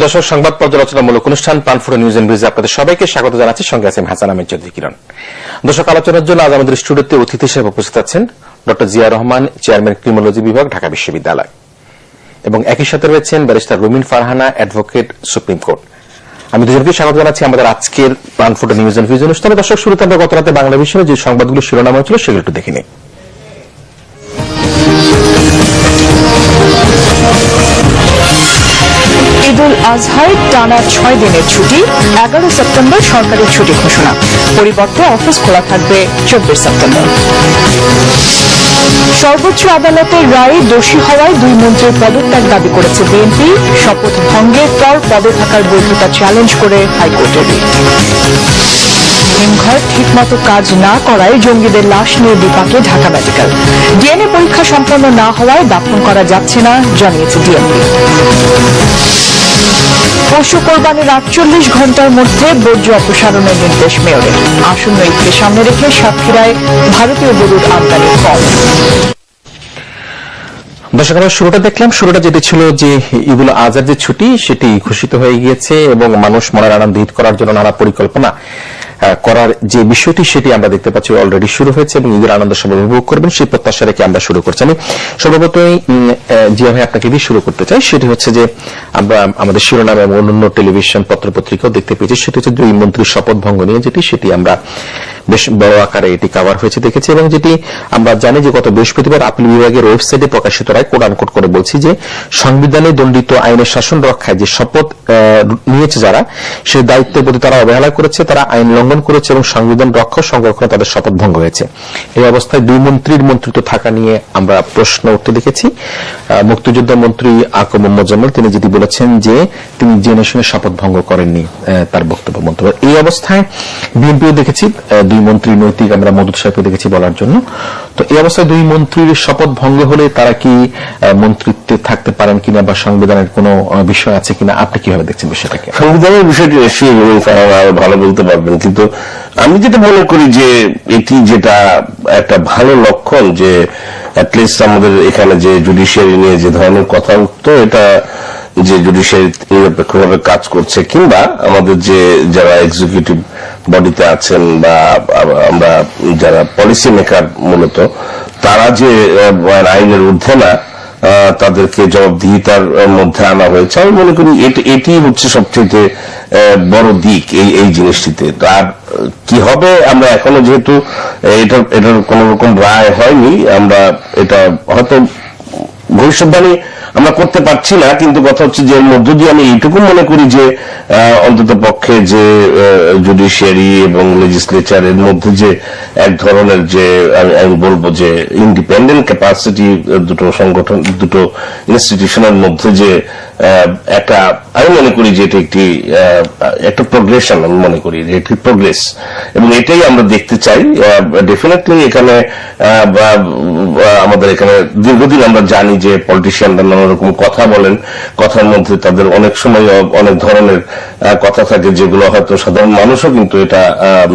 প্রিয় দর্শক, সংবাদ পর্যালোচনামূলক অনুষ্ঠান প্রাণফুটে নিউজ এন্ড ভিউজে আপনাদের সবাইকে স্বাগত জানাচ্ছি। সঙ্গে আছেন হাসান আহমেদ চৌধুরী কিরণ। দর্শক, আলোচনার জন্য আজ আমাদের স্টুডিওতে অতিথি হিসেবে উপস্থিত আছেন doctor Zia Rahman, chairman criminology বিভাগ, ঢাকা বিশ্ববিদ্যালয়, এবং একই সাথে রয়েছেন ব্যারিস্টার রুমিন ফারহানা, অ্যাডভোকেট, সুপ্রিম কোর্ট। আমি দুজনকে স্বাগত জানাচ্ছি আমাদের আজকের প্রাণফুটে নিউজ এন্ড ভিউজ অনুষ্ঠানে। দর্শক, শুরুতে আমরা গত রাতে বাংলা বিষয়ে যে সংবাদগুলো শিরোনাম হয়েছিল সেগুলো একটু দেখে নিই। ঈদুল আজহার টানা 6 দিনের ছুটি, 11 সেপ্টেম্বর সরকারি ছুটি ঘোষণা, পরিবর্তে অফিস খোলা থাকবে 24 সেপ্টেম্বর। সর্বোচ্চ আদালতের রায়ে দোষী হওয়ায় 2 মন্ত্রীর পদত্যাগ দাবি করেছে বিএনপি। শপথ ভঙ্গের পর পদে থাকার বৈধতা চ্যালেঞ্জ করে হাইকোর্টের রিট। হিমঘর ঠিকমতো কাজ না করায় জঙ্গিদের লাশ নিয়ে বিপাকে ঢাকা মেডিকেল। ডিএনএ পরীক্ষা সম্পন্ন না হওয়ায় দাফন করা যাচ্ছে না, জানিয়েছে ডিএমপি। পশু কোরবানির 48 ঘণ্টার মধ্যে বর্জ্য অপসারণের নির্দেশ মেয়রের। আসন্ন ঈদকে সামনে রেখে সাতক্ষীরায় ভারতীয় গরুর আমদানি কম। দর্শক, আমরা শুরুটা দেখলাম। শুরুটা যেটি ছিল যে ঈদুল আজহার যে ছুটি সেটি ঘোষিত হয়ে গিয়েছে এবং মানুষ মনের আনন্দ ঈদ করার জন্য নানা পরিকল্পনা করার যে বিষয়টি সেটি আমরা দেখতে পাচ্ছি অলরেডি শুরু হয়েছে এবং ঈদের আনন্দ সবাই উপভোগ করবেন সেই প্রত্যাশা রেখে আমরা শুরু করছি। আমি সর্বপ্রথমে জিয়া ভাই আপনাকে দিয়ে শুরু করতে চাই। সেটি হচ্ছে যে আমরা আমাদের শিরোনাম এবং অন্যান্য টেলিভিশন পত্রপত্রিকাও দেখতে পেয়েছি। সেটি হচ্ছে 2 মন্ত্রীর শপথ ভঙ্গ নিয়ে সেটি আমরা বেশ বড় আকারে এটি কভার হয়েছে দেখেছি এবং যেটি আমরা জানি যে গত বৃহস্পতিবার আপিল বিভাগের ওয়েবসাইটে প্রকাশিত রায় কোট আনকোট করে বলছি যে সংবিধানে দণ্ডিত আইনের শাসন রক্ষায় যে শপথ নিয়েছে যারা, সেই দায়িত্বের প্রতি তারা অবহেলা করেছে, তারা আইন লঙ্ঘন করেছে এবং সংবিধান রক্ষা সংরক্ষণে তাদের শপথ ভঙ্গ হয়েছে। এই অবস্থায় 2 মন্ত্রীর মন্ত্রিত্ব থাকা নিয়ে আমরা প্রশ্ন উঠতে দেখেছি। মুক্তিযোদ্ধা মন্ত্রী আকম মোজাম্মেল তিনি যেটি বলেছেন যে তিনি জেনে শুনে শপথ ভঙ্গ করেননি, তার মন্তব্য। এই অবস্থায় বিএনপিও দেখেছি 2 মন্ত্রী নৈতিক, আমরা মদুদ সাহেবকে দেখেছি বলার জন্য। তো এই অবস্থায় 2 মন্ত্রীর শপথ ভঙ্গ হলে তারা কি মন্ত্রিত্বে থাকতে পারেন কিনা বা সংবিধানের কোনো বিষয় আছে কিনা, আপনি কিভাবে দেখছেন বিষয়টাকে? সংবিধানের বিষয়টি নিশ্চয়ই ভালো বলতে পারবেন, কিন্তু আমি যেটা মনে করি যে এটি যেটা একটা ভালো লক্ষণ যে অ্যাটলিস্ট আমাদের এখানে যে জুডিশিয়ারি নিয়ে যে ধরনের কথা উঠতো, এটা যে জুডিশিয়ারি নিরপেক্ষভাবে কাজ করছে, কিংবা আমাদের যে যারা এক্সিকিউটিভ বডিতে আছেন বা আমরা যারা পলিসি মেকার মূলত, তারা যে আইনের ঊর্ধ্বে না, তাদেরকে জবাবদিহিতার মধ্যে আনা হয়েছে। আমি মনে করি এটি হচ্ছে সবচেয়ে বড় দিক এই জিনিসটিতে। আর কি হবে, আমরা এখনো যেহেতু এটার কোন রকম রায় হয়নি, আমরা এটা হয়তো ভবিষ্যৎবাণী আমরা করতে পারছি না, কিন্তু কথা হচ্ছে যে এর মধ্য দিয়ে আমি এইটুকু মনে করি যে অন্তত পক্ষে যে জুডিশিয়ারি এবং লেজিসলেচারের মধ্যে যে এক ধরনের যে আমি বলবো যে ইন্ডিপেন্ডেন্ট ক্যাপাসিটি দুটো সংগঠন, দুটো ইনস্টিটিউশনের মধ্যে যে একটা, আমি মনে করি যে এটা একটা প্রোগ্রেশন, আমি মনে করি যে একটি প্রোগ্রেস, এবং এটাই আমরা দেখতে চাই। ডেফিনেটলি এখানে আমাদের এখানে দীর্ঘদিন আমরা জানি যে পলিটিশিয়ানরা নানা রকম কথা বলেন, কথার মধ্যে তাদের অনেক সময় অনেক ধরনের কথা থাকে যেগুলো হয়তো সাধারণ মানুষও কিন্তু এটা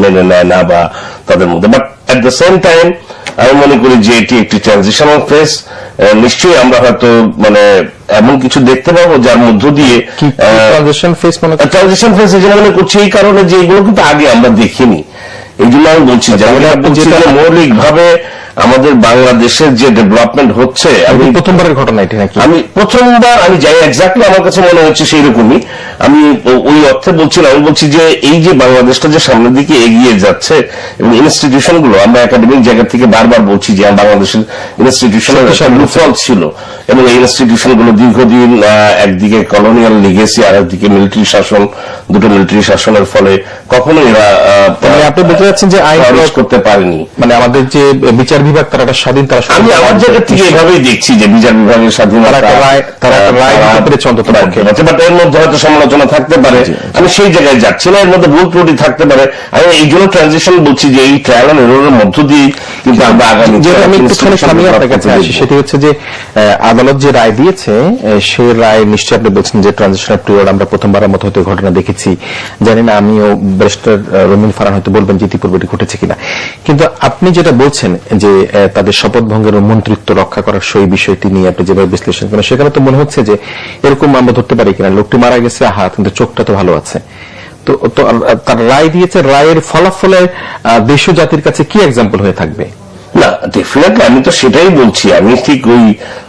মেনে নেয় না বা তাদের মধ্যে। But at the same time আমি মনে করি যে এটি একটি ট্রানজিশনাল ফেজ। নিশ্চয়ই আমরা হয়তো এমন কিছু দেখতে পাবো যার মধ্য দিয়ে ট্রানজিশন ফেজ যেটা মনে করছি এই কারণে যে এগুলো কিন্তু আগে আমরা দেখিনি। এই জন্য আমি বলছি যেটা মৌলিকভাবে আমাদের বাংলাদেশের যে ডেভেলপমেন্ট হচ্ছে, আমি প্রথমবারের ঘটনা এটি নাকি? আমি প্রথমবার আমি যাই এক্স্যাক্টলি, আমার কাছে মনে হচ্ছে সেই রকমই। আমি ওই অর্থে বলছিলাম, আমি বলছি যে এই যে বাংলাদেশটা যে সামনের দিকে এগিয়ে যাচ্ছে এবং ইনস্টিটিউশন গুলো, আমরা একাডেমিক জায়গা থেকে বারবার বলছি যে বাংলাদেশের ইনস্টিটিউশনের লুফল ছিল এবং এই ইনস্টিটিউশন গুলো দীর্ঘদিন একদিকে কলোনিয়াল লিগেসি আর একদিকে মিলিটারি শাসন, দুটো মিলিটারি শাসনের ফলে কখনো এরা আপনি বলতে চাচ্ছেন যে আইন করতে পারেনি। আমাদের যে বিচার বিভাগ তারা স্বাধীন, তারা আমি আমার জায়গা থেকে এভাবেই দেখছি যে বিচার বিভাগের স্বাধীনতা, এর মধ্যে হয়তো সমালোচনা থাকতে পারে, আমি সেই জায়গায় যাচ্ছি না, এর মধ্যে ভুল ত্রুটি থাকতে পারে। আমি এই জন্য ট্রানজিশন বলছি যে এই ট্রায়াল এন্ড এররের মধ্য দিয়ে কিন্তু আমরা আগামী আপনার কাছে আসি, সেটি হচ্ছে যে আদালত যে রায় দিয়েছে সেই রায় নিশ্চয়ই আপনি বলছেন যে ট্রানজিশনাল পিরিয়ড আমরা প্রথমবারের মতো হয়তো ঘটনা দেখেছি। জানি না, আমিও ব্যারিস্টার রুমিন ফারহানা হয়তো বলবেন যে ইতিপূর্বে ঘটেছে কিনা। কিন্তু আপনি যেটা বলছেন যে তাদের শপথ ভঙ্গের ও মন্ত্রিত্ব রক্ষা করার সেই বিষয়টি নিয়ে আপনি যেভাবে বিশ্লেষণ করেন, সেখানে তো মনে হচ্ছে যে এরকম আমরা ধরতে পারি কিনা লোকটি মারা গেছে, কিন্তু চোখটা তো ভালো আছে। তো তার রায় দিয়েছে, রায়ের ফলাফলে দেশ ও জাতির কাছে কি এক্সাম্পল হয়ে থাকবে? না, ডেফিনেটলি আমি তো সেটাই বলছি। আমি ঠিক ওই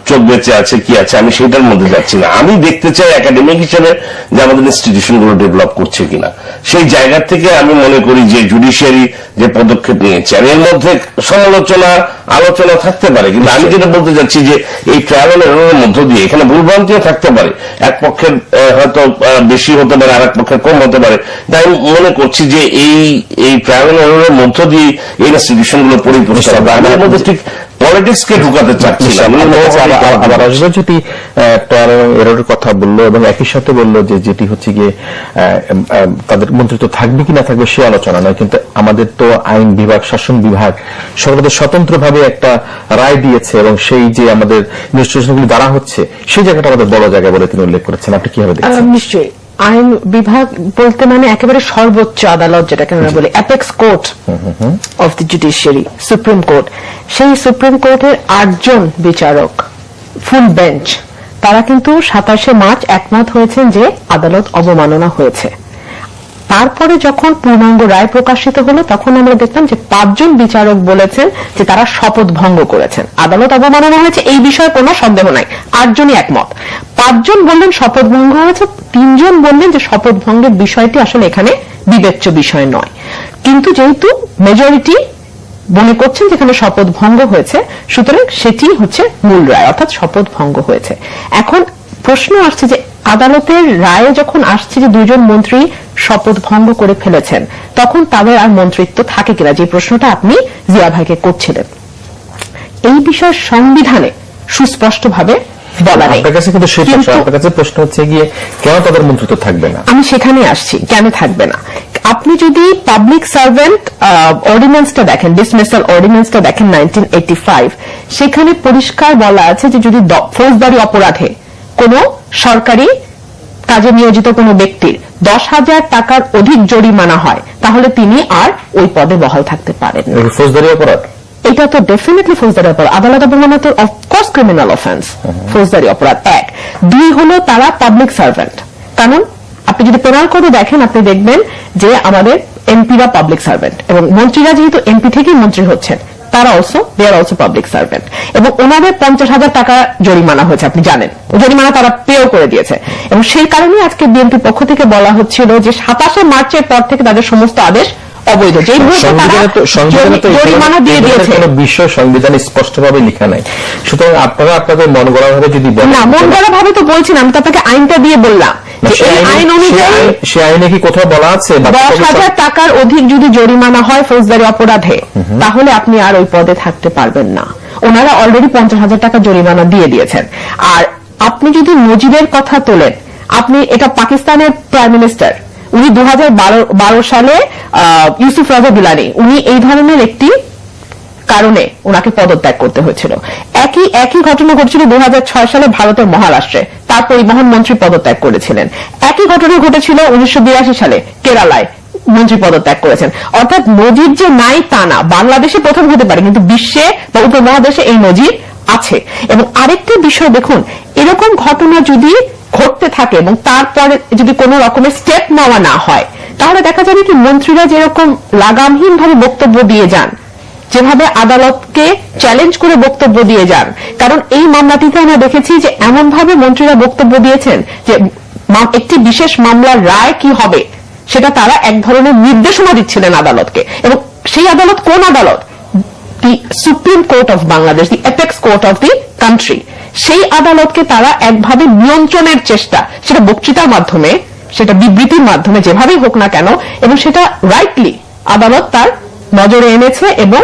চোখ বেঁচে আছে কি আছে আমি সেটার মধ্যে যাচ্ছি না। আমি দেখতে চাই একাডেমিক হিসেবে যে আমাদের ইনস্টিটিউশন গুলো ডেভেলপ করছে কিনা। সেই জায়গা থেকে আমি মনে করি যে জুডিশিয়ারি যে পদক্ষেপ নিয়েছে, আর এর মধ্যে সমালোচনা আলোচনা থাকতে পারে, কিন্তু আমি যেটা বলতে চাচ্ছি যে এই ট্রায়াল এন্ড এররের মধ্য দিয়ে এখানে ভুলভ্রান্তিও থাকতে পারে, এক পক্ষের হয়তো বেশি হতে পারে, আর এক পক্ষের কম হতে পারে। তাই আমি মনে করছি যে এই ট্রায়াল এন্ড এররের মধ্য দিয়ে এই ইনস্টিটিউশন গুলো পরিপুষ্ট হবে। আমি এর মধ্যে ঠিক পলিটিক্স কে ঢুকাতে চাচ্ছি না। আবার আসবে যেটি ট্রায়াল এবং এররের কথা বললো এবং একই সাথে বললো যে যেটি হচ্ছে গিয়ে তাদের মন্ত্রিত্ব থাকবে কি না থাকবে সে আলোচনা নয়, কিন্তু আমাদের তো আইন বিভাগ, শাসন বিভাগ সর্বদা স্বতন্ত্রভাবে একটা রায় দিয়েছে এবং সেই যে আমাদের ইনস্টিটিউশনগুলি দ্বারা হচ্ছে সেই জায়গাটা আমাদের বড় জায়গা বলে তিনি উল্লেখ করেছেন। আপনি কিভাবে দেখছেন? নিশ্চয়ই আইন বিভাগ বলতে মানে একেবারে সর্বোচ্চ আদালত, যেটাকে আমরা বলি apex court of the judiciary, supreme court. সেই সুপ্রিম কোর্টের 8 জন বিচারক, ফুল বেঞ্চ, তারা কিন্তু 27শে মার্চ একমত হয়েছেন যে আদালত অবমাননা হয়েছে। তারপরে যখন পূর্ণাঙ্গ রায় প্রকাশিত হলো তখন আমরা দেখলাম যে 5 জন বিচারক বলেছেন যে তারা শপথ ভঙ্গ করেছেন, আদালত অবমাননা হয়েছে এই বিষয়ে কোনো সন্দেহ নাই। 8 জনই একমত। 5 জন বললেন শপথ ভঙ্গ হয়েছে, 3 জন বললেন যে শপথ ভঙ্গের বিষয়টি আসলে এখানে বিবেচ্য বিষয় নয়। কিন্তু যেহেতু মেজরিটি মনে করছেন যেখানে শপথ ভঙ্গ হয়েছে, সুতরাং সেটি হচ্ছে মূল রায়, অর্থাৎ শপথ ভঙ্গ হয়েছে। এখন প্রশ্ন আসছে যে আদালতের রায়ে যখন আসছে যে 2 জন মন্ত্রী শপথ ভঙ্গ করে ফেলেছেন, তখন তাদের আর মন্ত্রিত্ব থাকে কিনা, যে প্রশ্নটা আপনি জিয়া ভাইকে করছিলেন। এই বিষয়ে সংবিধানে সুস্পষ্টভাবে বলা নেই। আপনার কাছে কিন্তু সেই প্রশ্ন, আপনার কাছে প্রশ্ন হচ্ছে গিয়ে কেন তাদের মন্ত্রিত্ব থাকবে না? আমি সেখানে আসছি, কেন থাকবে না। আপনি যদি পাবলিক সার্ভেন্ট অর্ডিন্যান্সটা দেখেন, ডিসমিসাল অর্ডিন্যান্সটা দেখেন 1985, সেখানে পরিষ্কার বলা আছে যে যদি ফৌজদারি অপরাধে কোন সরকারি কাজে নিয়োজিত কোন ব্যক্তির 10,000 টাকার অধিক জরিমানা হয় তাহলে তিনি আর ওই পদে বহাল থাকতে পারেন না। ফৌজদারি অপরাধ, এটা তো ডেফিনেটলি ফৌজদারি অপরাধ। আদালত অবমাননা তো অফকোর্স ক্রিমিনাল অফেন্স, ফৌজদারি অপরাধ 1। 2 হলো তারা পাবলিক সার্ভেন্ট। কারণ আপনি যদি পেনাল কোডে দেখেন আপনি দেখবেন যে আমাদের এমপিরা পাবলিক সার্ভেন্ট, এবং মন্ত্রীরা যেহেতু এমপি থেকেই মন্ত্রী হচ্ছেন তারা দে আর অলসো পাবলিক সার্ভেন্ট, এবং ওনাদের 50,000 টাকা জরিমানা হয়েছে, আপনি জানেন জরিমানা তারা পেও করে দিয়েছে। এবং সেই কারণে আজকে বিএনপির পক্ষ থেকে বলা হচ্ছিল যে 27শে মার্চের পর থেকে তাদের সমস্ত আদেশ অবৈধ, যে জরিমানা দিয়ে দিয়েছে। বিষয় সংবিধানে স্পষ্টভাবে লেখা নাই, সুতরাং আপনারা আপনাদের মন গড়া ভাবে যদি বলেন, না মন গড়া ভাবে তো বলছি না, আমি তো আপনাকে আইনটা দিয়ে বললাম যে এই আইন অনুযায়ী সে আইনে কি কোথাও বলা আছে 10,000 টাকার অধিক যদি জরিমানা হয় ফৌজদারি অপরাধে তাহলে আপনি আর ওই পদে থাকতে পারবেন না। ওনারা অলরেডি 50,000 টাকা জরিমানা দিয়ে দিয়েছেন। আর আপনি যদি মুজিবের কথা তোলেন, আপনি এটা পাকিস্তানের প্রাইম মিনিস্টার, উনি 2012 সালে ইউসুফ রাজা গিলানি, উনি এই ধরনের একটি কারণে ওনাকে পদত্যাগ করতে হয়েছিল। একই ঘটনা ঘটেছিল 2006 সালে ভারতের মহারাষ্ট্রে, তার পরিবহন মন্ত্রী পদত্যাগ করেছিলেন। একই ঘটনা ঘটেছিল 1982 সালে কেরালায়, মন্ত্রী পদত্যাগ করেছেন। অর্থাৎ নজির যে নাই তা না, বাংলাদেশে প্রথম হতে পারে কিন্তু বিশ্বে বা উপমহাদেশে এই নজির আছে। এবং আরেকটা বিষয় দেখুন, এরকম ঘটনা যদি ঘটতে থাকে এবং তারপরে যদি কোন রকমের স্টেপ নেওয়া না হয় তাহলে দেখা যাবে কি মন্ত্রীরা যেরকম লাগামহীন ভাবে বক্তব্য দিয়ে যান, যেভাবে আদালতকে চ্যালেঞ্জ করে বক্তব্য দিয়ে যান। কারণ এই মামলাটিতে আমরা দেখেছি যে এমন ভাবে মন্ত্রীরা বক্তব্য দিয়েছেন যে একটি বিশেষ মামলার রায় কি হবে সেটা তারা এক ধরনের নির্দেশনা দিচ্ছিলেন আদালতকে। এবং সেই আদালত কোন আদালত? দি supreme court of Bangladesh, the apex court of the country. সেই আদালতকে তারা একভাবে নিয়ন্ত্রণের চেষ্টা, সেটা বক্তৃতার মাধ্যমে, সেটা বিবৃতির মাধ্যমে, যেভাবেই হোক না কেন, এবং সেটা রাইটলি আদালত তার নজরে এনেছে এবং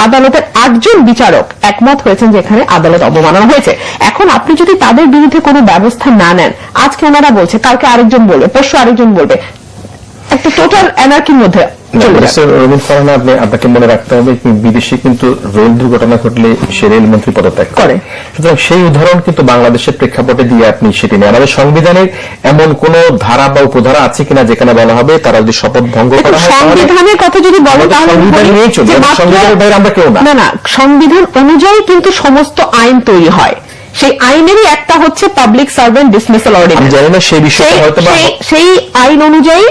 আদালতের 8 জন বিচারক একমত হয়েছেন যে এখানে আদালত অবমাননা হয়েছে। এখন আপনি যদি তাদের বিরুদ্ধে কোনো ব্যবস্থা না নেন, আজকে ওনারা বলছে, কালকে আরেকজন বলবে, পরশু আরেকজন বলবে, একটা টোটাল অ্যানার্কির মধ্যে চলে যাবে। রবিন ফারহানা, আপনাকে মনে রাখতে হবে বিদেশে কিন্তু রেল দুর্ঘটনা ঘটলে সে রেলমন্ত্রী পদত্যাগ করে। সুতরাং সেই উদাহরণ কিন্তু বাংলাদেশের প্রেক্ষাপটে দিয়ে আপনি সেটি নেই। আমাদের সংবিধানের এমন কোন ধারা বা উপধারা আছে কিনা যেখানে বলা হবে তারা যদি শপথ ভঙ্গ করা হয়, সংবিধানের কথা যদি বলো তাহলে সংবিধান নিয়ে চলবে, সংবিধানের বাইরে আমরা কেউ না। না, সংবিধান অনুযায়ী কিন্তু সমস্ত আইন তৈরি হয়। সেই আইনেরই একটা হচ্ছে পাবলিক সার্ভেন্ট ডিসমিসাল অর্ডিন্যান্স। জানি না সেই বিষয়ে হয়তো সেই আইন অনুযায়ী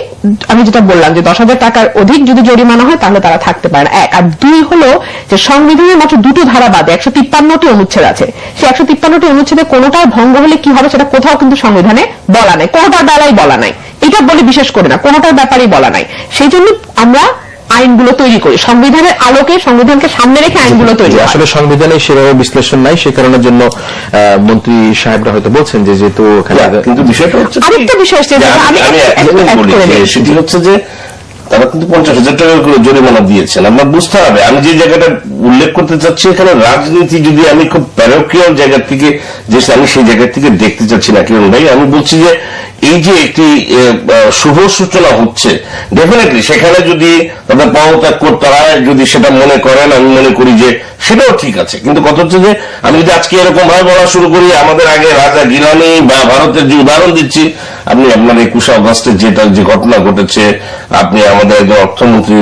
আমি যেটা বললাম যে 10,000 টাকার অধিক যদি জরিমানা হয় তাহলে তারা থাকতে পারে না, এক। আর দুই হলো যে সংবিধানের মাত্র দুটো ধারা বাদে 153টি অনুচ্ছেদ আছে। সেই 153টি অনুচ্ছেদে কোনোটার ভঙ্গ হলে কি হবে সেটা কোথাও কিন্তু সংবিধানে বলা নাই, কোনোটার বেলায় বলা নাই। এটা বলে বিশেষ করে না, কোনোটার ব্যাপারেই বলা নাই। সেই জন্য আমরা আইনগুলো তৈরি করি সংবিধানের আলোকে, সংবিধানকে সামনে রেখে আইনগুলো তৈরি। আসলে সংবিধানে সেভাবে বিশ্লেষণ নাই, সে কারণের জন্য মন্ত্রী সাহেবরা হয়তো বলছেন যে যেহেতু কিন্তু বিষয়টা হচ্ছে আরেকটা বিষয় সেটি হচ্ছে যে তারা কিন্তু 50,000 টাকা করে জরিমানা দিয়েছেন। আমরা বুঝতে হবে, আমি যে জায়গাটা উল্লেখ করতে চাচ্ছি এখানে রাজনীতি যদি আমি খুব প্যারোকিয়াল জায়গা থেকে যে আমি সেই জায়গা থেকে দেখতে চাচ্ছি না কিরণ ভাই। আমি বলছি যে এই যে একটি শুভ সূচনা হচ্ছে, ডেফিনেটলি সেখানে যদি তাদের পদত্যাগ তারা যদি সেটা মনে করেন, আমি মনে করি যে সেটাও ঠিক আছে। কিন্তু কথা হচ্ছে যে আমি যদি আজকে এরকম ভাবে বলা শুরু করি, আমাদের আগে রাজা গিলানি বা ভারতের যে উদাহরণ দিচ্ছি, আপনি আপনার 21 আগস্টের যে ঘটনা ঘটেছে, আপনি আমাদের একজন অর্থমন্ত্রী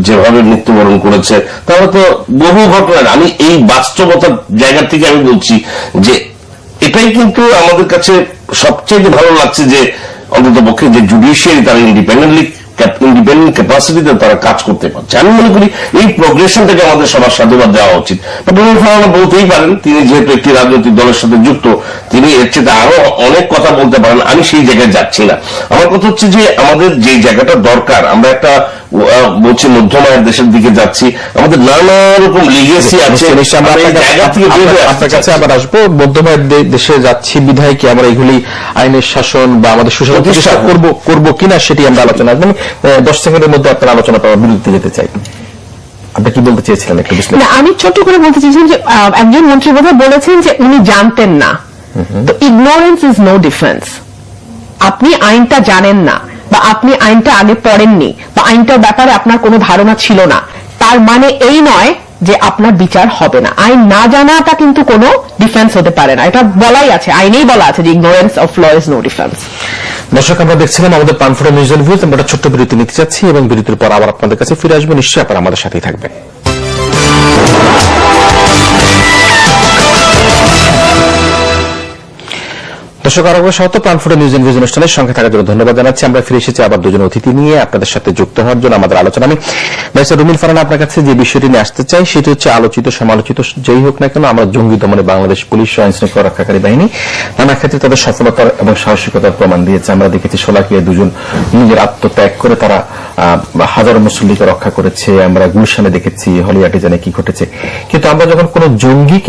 যেভাবে মৃত্যুবরণ করেছে, তাহলে তো বহু ঘটনা। আমি এই বাস্তবতার জায়গা থেকে আমি বলছি যে এটাই কিন্তু আমাদের কাছে সবচেয়ে ভালো লাগছে যে অন্তত পক্ষে যে জুডিশিয়ারি তারা ইন্ডিপেন্ডেন্ট ক্যাপাসিটিতে তারা কাজ করতে পারছে। আমি মনে করি এই প্রোগ্রেশনটাকে আমাদের সবার সাধুবাদ দেওয়া উচিত। বলতেই পারেন, তিনি যেহেতু একটি রাজনৈতিক দলের সাথে যুক্ত, তিনি এর চেয়ে আরো অনেক কথা বলতে পারেন। আমি সেই জায়গায় যাচ্ছি না। আমার কথা হচ্ছে যে আমাদের যে জায়গাটা দরকার, আমরা একটা বলছি মধ্যমায়ের দেশের দিকে যাচ্ছি, আমাদের নানা রকম লিগেসি আছে। আপনার কাছে আবার আসবো, মধ্যমায়ের দেশে যাচ্ছি বিধায় কি আমরা এগুলি আইনের শাসন বা আমাদের সুশাসন প্রতিষ্ঠা করবো কিনা সেটি আমরা আলোচনা। 10 সেকেন্ডের মধ্যে আপনার আলোচনা পাওয়ার বিরুদ্ধে যেতে চাই। আপনি কি বলতে চেয়েছিলেন একটু বিশ্লেষণ? আমি ছোট্ট করে বলতে চেয়েছিলাম যে একজন মন্ত্রী বোধহয় বলেছেন যে উনি জানতেন না। তো ইগনোরেন্স ইজ নো ডিফেন্স। আপনি আইনটা জানেন না বা আপনি আইনটা আগে পড়েননি বা আইনটার ব্যাপারে আপনার কোনো ধারণা ছিল না, তার মানে এই নয় যে আপনার বিচার হবে না। আইন না জানাটা কিন্তু কোনো ডিফেন্স হতে পারে না। এটা বলাই আছে, আইনেই বলা আছে যে ignorance of law is no defence. দর্শক, আমরা দেখছিলাম আমাদের প্রাণফোড়া নিউজ এন্ড ভিউজ। আমরা একটা ছোট্ট বিরতি নিতে যাচ্ছি এবং বিরতির পর আবার আপনাদের কাছে ফিরে আসবো। নিশ্চয়ই আপনারা আমাদের সাথেই থাকবেন। দর্শক, আরো স্বাগত প্রাণফোড়া নিউজ এন্ড ভিউজ অনুষ্ঠানের সঙ্গে থাকার জন্য ধন্যবাদ জানাচ্ছি। আমরা ফিরে এসেছি আবার দুজন অতিথি নিয়ে আপনাদের সাথে যুক্ত হওয়ার জন্য আমাদের আলোচনা। আমি ব্যারিস্টার রুমিন ফারহানা আপনার কাছে যে বিষয়টি নিয়ে আসতে চাই সেটি হচ্ছে আলোচিত সমালোচিত যেই হোক না কেন, আমরা জঙ্গি দমনে বাংলাদেশ পুলিশ ও আইন শৃঙ্খলা রক্ষাকারী বাহিনী নানা ক্ষেত্রে তাদের সফলতার এবং সাহসিকতার প্রমাণ দিয়েছে। আমরা দেখেছি শোলাকিয়ায় দুজন নিজের আত্মত্যাগ করে তারা হাজারো মুসল্লিকে রক্ষা করেছে। আমরা গুলশানে দেখেছি, হলিয়াটে জানে কি ঘটেছে। কিন্তু আমরা যখন কোন জঙ্গি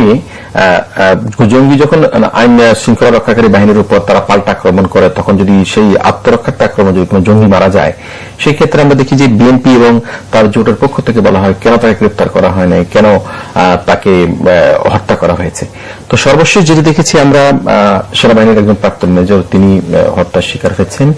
যখন আইন শৃঙ্খলা রক্ষাকারী বাহিনীর উপর তারা পাল্টা আক্রমণ করে, তখন যদি সেই আত্মরক্ষার্থে আক্রমণ যদি কোনো জঙ্গি মারা যায়, সেই ক্ষেত্রে আমরা দেখি যে বিএনপি এবং তার জোটের পক্ষ থেকে বলা হয় কেন তাকে গ্রেপ্তার করা হয় নাই, কেন তাকে হত্যা করা হয়েছে। তো সর্বশেষ যেটি দেখেছি আমরা, সেনাবাহিনীর একজন প্রাক্তন মেজর তিনি হত্যার শিকার হয়েছেন,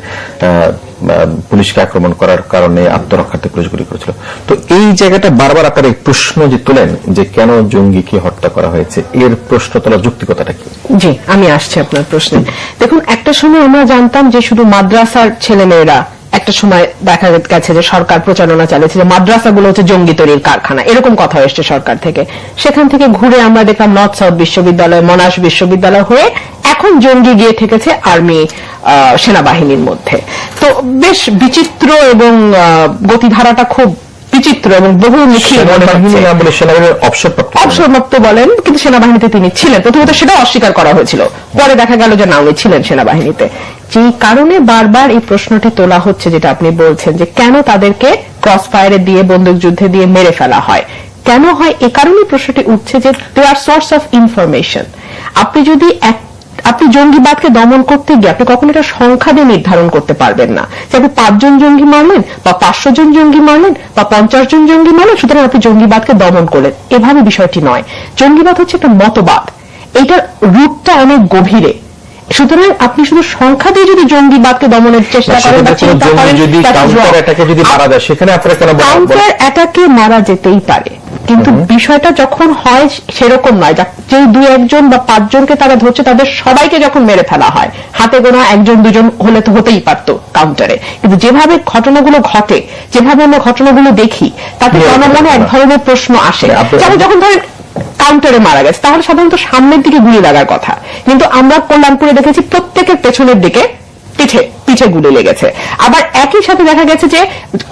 পুলিশকে আক্রমণ করার কারণে আত্মরক্ষার্থে পুলিশ গুলি করেছিল। তো এই জায়গাটা বারবার আপনারা এই প্রশ্ন যে তোলেন যে কেন জঙ্গিকে হত্যা করা হয়েছে, এর প্রশ্ন তোলার যৌক্তিকতাটা কি? জি, আমি আসছি আপনার প্রশ্নে। দেখুন, একটা সময় আমরা জানতাম যে শুধু মাদ্রাসার ছেলেমেয়েরা, একটা সময় দেখা গেছে যে সরকার প্রচারণা চালিয়েছে যে মাদ্রাসাগুলো হচ্ছে জঙ্গি তৈরির কারখানা, এরকম কথা এসছে সরকার থেকে। সেখান থেকে ঘুরে আমরা দেখলাম নর্থ সাউথ বিশ্ববিদ্যালয়, মনাশ বিশ্ববিদ্যালয় হয়ে এখন জঙ্গি গিয়ে ঠেকেছে আর্মি সেনাবাহিনীর মধ্যে। তো বেশ বিচিত্র এবং গতিধারাটা খুব বিচিত্র এবং বহুমুখী। অবসরপ্রাপ্ত বলেন, কিন্তু সেনাবাহিনীতে তিনি ছিলেন। প্রথমত সেটা অস্বীকার করা হয়েছিল, পরে দেখা গেল যে না, উনি ছিলেন সেনাবাহিনীতে। যে কারণে বারবার এই প্রশ্নটি তোলা হচ্ছে যেটা আপনি বলছেন যে কেন তাদেরকে ক্রস ফায়ারে দিয়ে, বন্দুক যুদ্ধে দিয়ে মেরে ফেলা হয়, কেন হয়? এ কারণে প্রশ্নটি উঠছে যে দে আর সোর্স অফ ইনফরমেশন। আপনি জঙ্গিবাদকে দমন করতে গিয়ে আপনি কখনো এটা সংখ্যা দিয়ে নির্ধারণ করতে পারবেন না যে আপনি 5 জন জঙ্গি মারলেন বা 500 জন জঙ্গি মারলেন বা 50 জন জঙ্গি মারলেন, সুতরাং আপনি জঙ্গিবাদকে দমন করলেন। এভাবে বিষয়টি নয়। জঙ্গিবাদ হচ্ছে একটা মতবাদ, এটার রূপটা অনেক গভীরে সুতরাং আপনি শুধু সংখ্যা দিয়ে যদি জঙ্গিবাদকে দমনের চেষ্টা করেন বা চিন্তা করেন, যদি কাউন্টার অ্যাটাকে যদি মারা যায়, সেখানে আপনারা কেন কাউন্টার অ্যাটাকে মারা যেতেই পারে, কিন্তু বিষয়টা যখন হয় সেরকম নয় যে 2-1 বা 5 জনকে তারা ধরছে তাদের সবাইকে যখন মেরে ফেলা হয়, হাতে গোনা 1-2 হলে তো হতেই পারতো কাউন্টারে, কিন্তু যেভাবে ঘটনাগুলো ঘটে, যেভাবে আমরা ঘটনাগুলো দেখি, তাতে জনমনে এক ধরনের প্রশ্ন আসে। যেমন যখন ধরেন কাউন্টারে মারা গেছে, তাহলে সাধারণত সামনের দিকে গুলি লাগার কথা, কিন্তু আমরা কল্যাণপুরে দেখেছি প্রত্যেকের পেছনের দিকে পিঠে গুলি লেগেছে। আবার একই সাথে দেখা গেছে যে,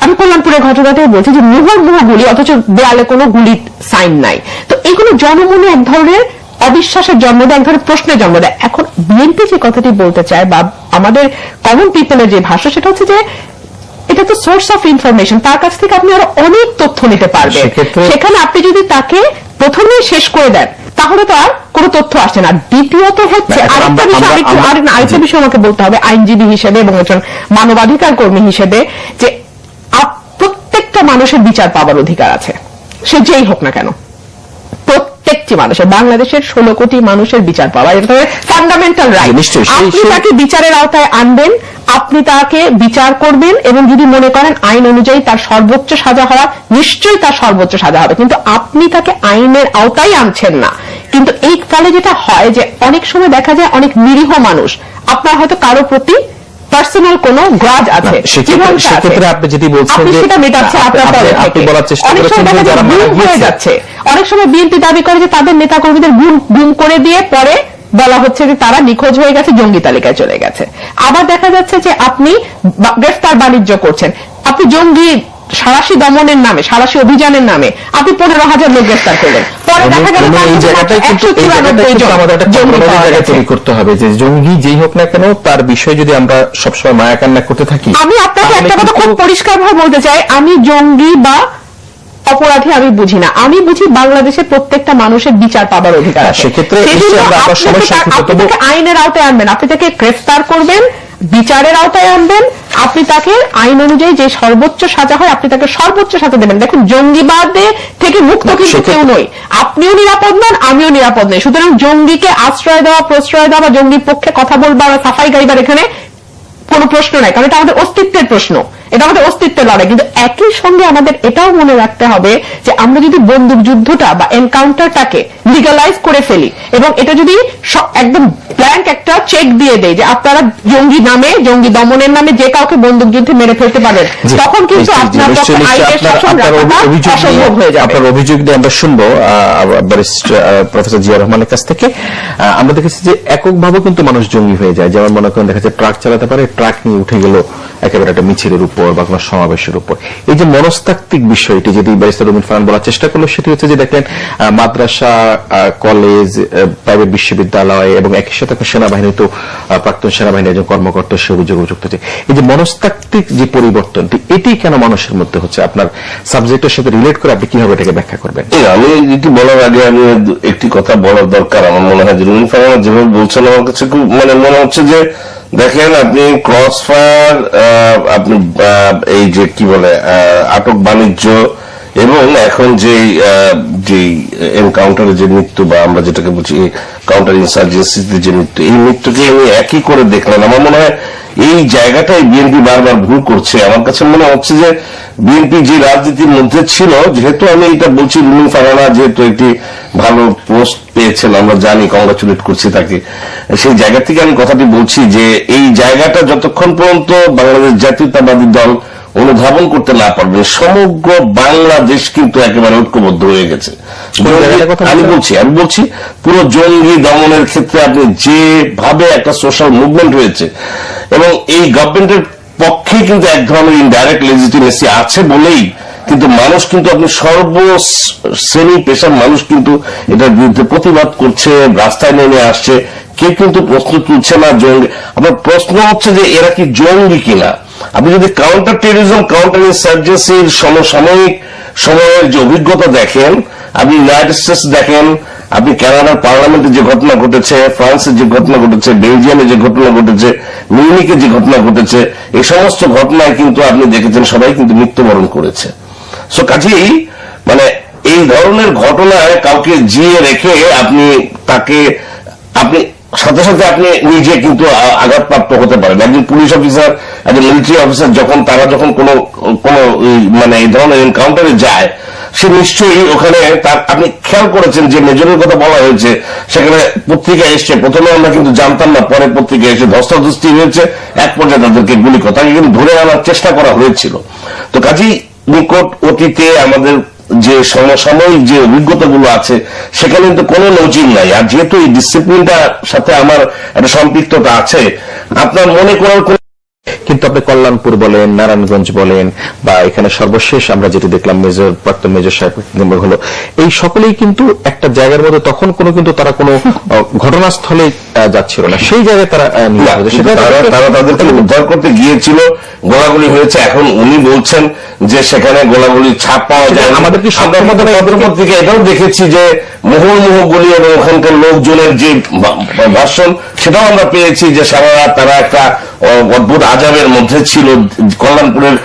আমি কল্যাণপুরের ঘটনাটাই বলছি, যে মুহুর্মুহু গুলি, অথচ দেয়ালে কোনো গুলির সাইন নাই। তো এইগুলো জনমনে এক ধরনের অবিশ্বাসের জন্ম দেয়, এক ধরনের প্রশ্নের জন্ম দেয়। এখন বিএনপি যে কথাটি বলতে চায় বা আমাদের কমন পিপলের যে ভাষা, সেটা হচ্ছে যে এটা তো সোর্স অফ ইনফরমেশন, তার কাছ থেকে আপনি আরো অনেক তথ্য নিতে পারবেন। সেখানে আপনি যদি তাকে প্রথমেই শেষ করে দেন, তাহলে তো আর কোনো তথ্য আসে না। দ্বিতীয়ত হচ্ছে আরেকটা বিষয় আমাকে বলতে হবে আইনজীবী হিসেবে এবং একজন মানবাধিকার কর্মী হিসেবে, যে প্রত্যেকটা মানুষের বিচার পাওয়ার অধিকার আছে, সে যেই হোক না কেন। প্রত্যেকটি মানুষের, বাংলাদেশের 16 কোটি মানুষের বিচার পাওয়া, এটা ফান্ডামেন্টাল রাইট। আপনি তাকে বিচারের আওতায় আনবেন, আপনি তাকে বিচার করবেন, এবং যদি মনে করেন আইন অনুযায়ী তার সর্বোচ্চ সাজা হওয়া, নিশ্চয়ই তার সর্বোচ্চ সাজা হবে, কিন্তু আপনি তাকে আইনের আওতায় আনছেন না। কিন্তু এই ফলে যেটা হয় যে অনেক সময় দেখা যায় অনেক নিরীহ মানুষ, আপনার হয়তো কারো প্রতি পার্সোনাল কোনো গ্রাজ আছে, সেক্ষেত্রে আপনি যেটি বলছেন যে সেটা মেটাচ্ছে আপনার তরফ থেকে। আপনি বলার চেষ্টা অনেক সময় দেখা যায় গুম হয়ে যাচ্ছে, অনেক সময় বিএনপি দাবি করে যে তাদের নেতা কর্মীদের গুম করে দিয়ে পরে বলা হচ্ছে যে তারা নিখোঁজ হয়ে গেছে, জঙ্গি তালিকায় চলে গেছে। আবার দেখা যাচ্ছে যে আপনি গ্রেফতার বাণিজ্য করছেন, আপনি জঙ্গি সাঁড়াশি দমনের নামে, সাঁড়াশি অভিযানের নামে আপনি 15,000 লোক গ্রেফতার করলেন, পরে দেখা গেল তৈরি করতে হবে যে জঙ্গি যেই হোক না কেন, তার বিষয়ে যদি আমরা সবসময় মায়া কান্না করতে থাকি। আমি আপনাকে একটা কথা খুব পরিষ্কার ভাবে বলতে চাই, আমি জঙ্গি বা অপরাধী আমি বুঝি না, আমি বুঝি বাংলাদেশের প্রত্যেকটা মানুষের বিচার পাবার অধিকার আছে। সেক্ষেত্রে আপনি তাকে আইনের আওতায় আনবেন, আপনি তাকে গ্রেফতার করবেন, বিচারের আওতায় আনবেন, আপনি তাকে আইন অনুযায়ী যে সর্বোচ্চ সাজা হয় আপনি তাকে সর্বোচ্চ সাজা দেবেন। দেখুন, জঙ্গিবাদে থেকে মুক্ত কিন্তু কেউ নই, আপনিও নিরাপদ নন, আমিও নিরাপদ নই। সুতরাং জঙ্গিকে আশ্রয় দেওয়া, প্রশ্রয় দেওয়া, জঙ্গির পক্ষে কথা বলবা বা সাফাই গাইবার এখানে কোনো প্রশ্ন নাই, কারণ এটা আমাদের অস্তিত্বের প্রশ্ন, এটা আমাদের অস্তিত্বের লড়াই। কিন্তু একই সঙ্গে আমাদের এটাও মনে রাখতে হবে যে আমরা যদি বন্দুক যুদ্ধটা বা এনকাউন্টারটাকে লিগালাইজ করে ফেলি এবং এটা যদি একদম ব্ল্যাঙ্ক একটা চেক দিয়ে দেয় যে আপনারা জঙ্গি নামে, জঙ্গি দমনের নামে যে কাউকে বন্দুক যুদ্ধে মেরে ফেলতে পারেন, তখন কিন্তু আপনার পক্ষে আইনের শাসন রাখাটা অসম্ভব হয়ে যাবে। আপনার অভিযোগ দিয়ে আমরা শুনবো প্রফেসর জিয়া রহমানের কাছ থেকে। আমরা দেখেছি যে এককভাবে কিন্তু মানুষ জঙ্গি হয়ে যায়, যেমন মনে করেন দেখা যাচ্ছে ট্রাক চালাতে পারে, ট্রাক নিয়ে উঠে গেল একেবারে একটা মিছিলের উপর বা কোনো সমাবেশের উপর। এই যে মনস্তাত্ত্বিক বিষয়টি যেটি ব্যারিস্টার রুমিন ফারহান বলার চেষ্টা করলো, সেটি হচ্ছে যে দেখেন মাদ্রাসা, কলেজ, প্রাইভেট বিশ্ববিদ্যালয় এবং একই সাথে সেনাবাহিনী, তো প্রাক্তন সেনাবাহিনীর একজন কর্মকর্তা সে অভিযোগ যুক্ত হচ্ছে। এই যে মনস্তাত্ত্বিক যে পরিবর্তনটি, এটি কেন মানুষের মধ্যে হচ্ছে? আপনার সাবজেক্টের সাথে রিলেট করে আপনি কিভাবে এটাকে ব্যাখ্যা করবেন? আমি এটি বলার আগে আমি একটি কথা বলার দরকার। আমার মনে হয় যে রুমিন ফারহান যেভাবে বলছেন, আমার কাছে খুব মনে হচ্ছে যে দেখেন, আপনি ক্রস ফায়ার, আপনি এই যে কি বলে আটক বাণিজ্য এবং এখন যে এনকাউন্টারের যে মৃত্যু বা আমরা যেটাকে বলছি কাউন্টার ইনসার্জেন্সিতে যে মৃত্যু, এই মৃত্যুকে আমি একই করে দেখলাম। আমার মনে হয় এই জায়গাটাই বিএনপি বারবার ভুল করছে। আমার কাছে মনে হচ্ছে যে বিএনপি যে রাজনীতির মধ্যে ছিল, যেহেতু আমি এটা বলছি, রুমিন ফারহানা যেহেতু একটি ভালো পোস্ট পেয়েছেন, আমরা জানি, কংগ্রাচুলেট করছি তাকে, সেই জায়গা থেকে আমি কথাটি বলছি যে এই জায়গাটা যতক্ষণ পর্যন্ত বাংলাদেশ জাতীয়তাবাদী দল অনুধাবন করতে না পারবে, সমগ্র বাংলাদেশ কিন্তু একেবারে ঐক্যবদ্ধ হয়ে গেছে। আমি বলছি পুরো জঙ্গি দমনের ক্ষেত্রে আপনি যেভাবে একটা সোশ্যাল মুভমেন্ট হয়েছে এবং এই গভর্নমেন্টের পক্ষে কিন্তু এক ধরনের ইনডাইরেক্ট লেজিটিমেসি আছে বলেই কিন্তু মানুষ কিন্তু আপনি সর্বশ্রেণী পেশার মানুষ কিন্তু এটার বিরুদ্ধে প্রতিবাদ করছে, রাস্তায় নেমে আসছে, কেউ কিন্তু প্রশ্ন তুলছে না জঙ্গি। আপনার প্রশ্ন হচ্ছে যে এরা কি জঙ্গি কিনা। আপনি যদি কাউন্টার টেররিজম, কাউন্টার ইনসার্জেন্সির সমসাময়িক সময়ের যে অভিজ্ঞতা দেখেন, আপনি ইউনাইটেড স্টেটস দেখেন, আপনি কানাডার পার্লামেন্টে যে ঘটনা ঘটেছে, ফ্রান্সের যে ঘটনা ঘটেছে, বেলজিয়ামে যে ঘটনা ঘটেছে, মিউনিকে যে ঘটনা ঘটেছে, এই সমস্ত ঘটনায় কিন্তু আপনি দেখেছেন সবাই কিন্তু মৃত্যুবরণ করেছে। সো কাজেই মানে এই ধরনের ঘটনায় কাউকে জিয়ে রেখে আপনি সাথে সাথে আপনি নিজে কিন্তু আঘাতপ্রাপ্ত হতে পারেন। একজন পুলিশ অফিসার, একজন মিলিটারি অফিসার যখন কোনো মানে এই ধরনের এনকাউন্টারে যায়, সে নিশ্চয়ই ওখানে তার, আপনি খেয়াল করেছেন যে মেজরের কথা বলা হয়েছে, সেখানে পত্রিকা এসছে, প্রথমে আমরা কিন্তু জানতাম না, পরে পত্রিকা এসে ধস্তাধস্তি হয়েছে, এক পর্যায়ে তাদেরকে গুলি করে, তাকে কিন্তু ধরে আনার চেষ্টা করা হয়েছিল। তো কাজেই নিকট অতীতে আমাদের যে সমসাময়িক যে অভিজ্ঞতাগুলো আছে সেখানে কিন্তু কোনো নজির নাই। আর যেহেতু এই ডিসিপ্লিনটার সাথে আমার একটা সম্পৃক্ততা আছে, আপনার মনে করার কিন্তু আপনি কল্যাণপুর বলেন, নারায়ণগঞ্জ বলেন, বা এখানে সর্বশেষ আমরা যেটি দেখলাম প্রাক্তন মেজর সাহেব হলো, এই সকলেই কিন্তু একটা জায়গার মধ্যে তখন কিন্তু তারা কোনো ঘটনাস্থলে যাচ্ছিল না, সেই জায়গায় তারা তারা তাদেরকে উদ্ধার করতে গিয়েছিল, গোলাগুলি হয়েছে। এখন উনি বলছেন যে সেখানে গোলাগুলির ছাপ পাওয়া যায়। আমাদের কি পত্রিকা এটাও দেখেছি যে মুহুর্মুহু গুলি এবং ওখানকার লোকজনের যে ভাষণ, সেটাও আমরা পেয়েছি যে সারা রাত তারা একটা অদ্ভুত আজাবের মধ্যে ছিল। কল্যাণপুরের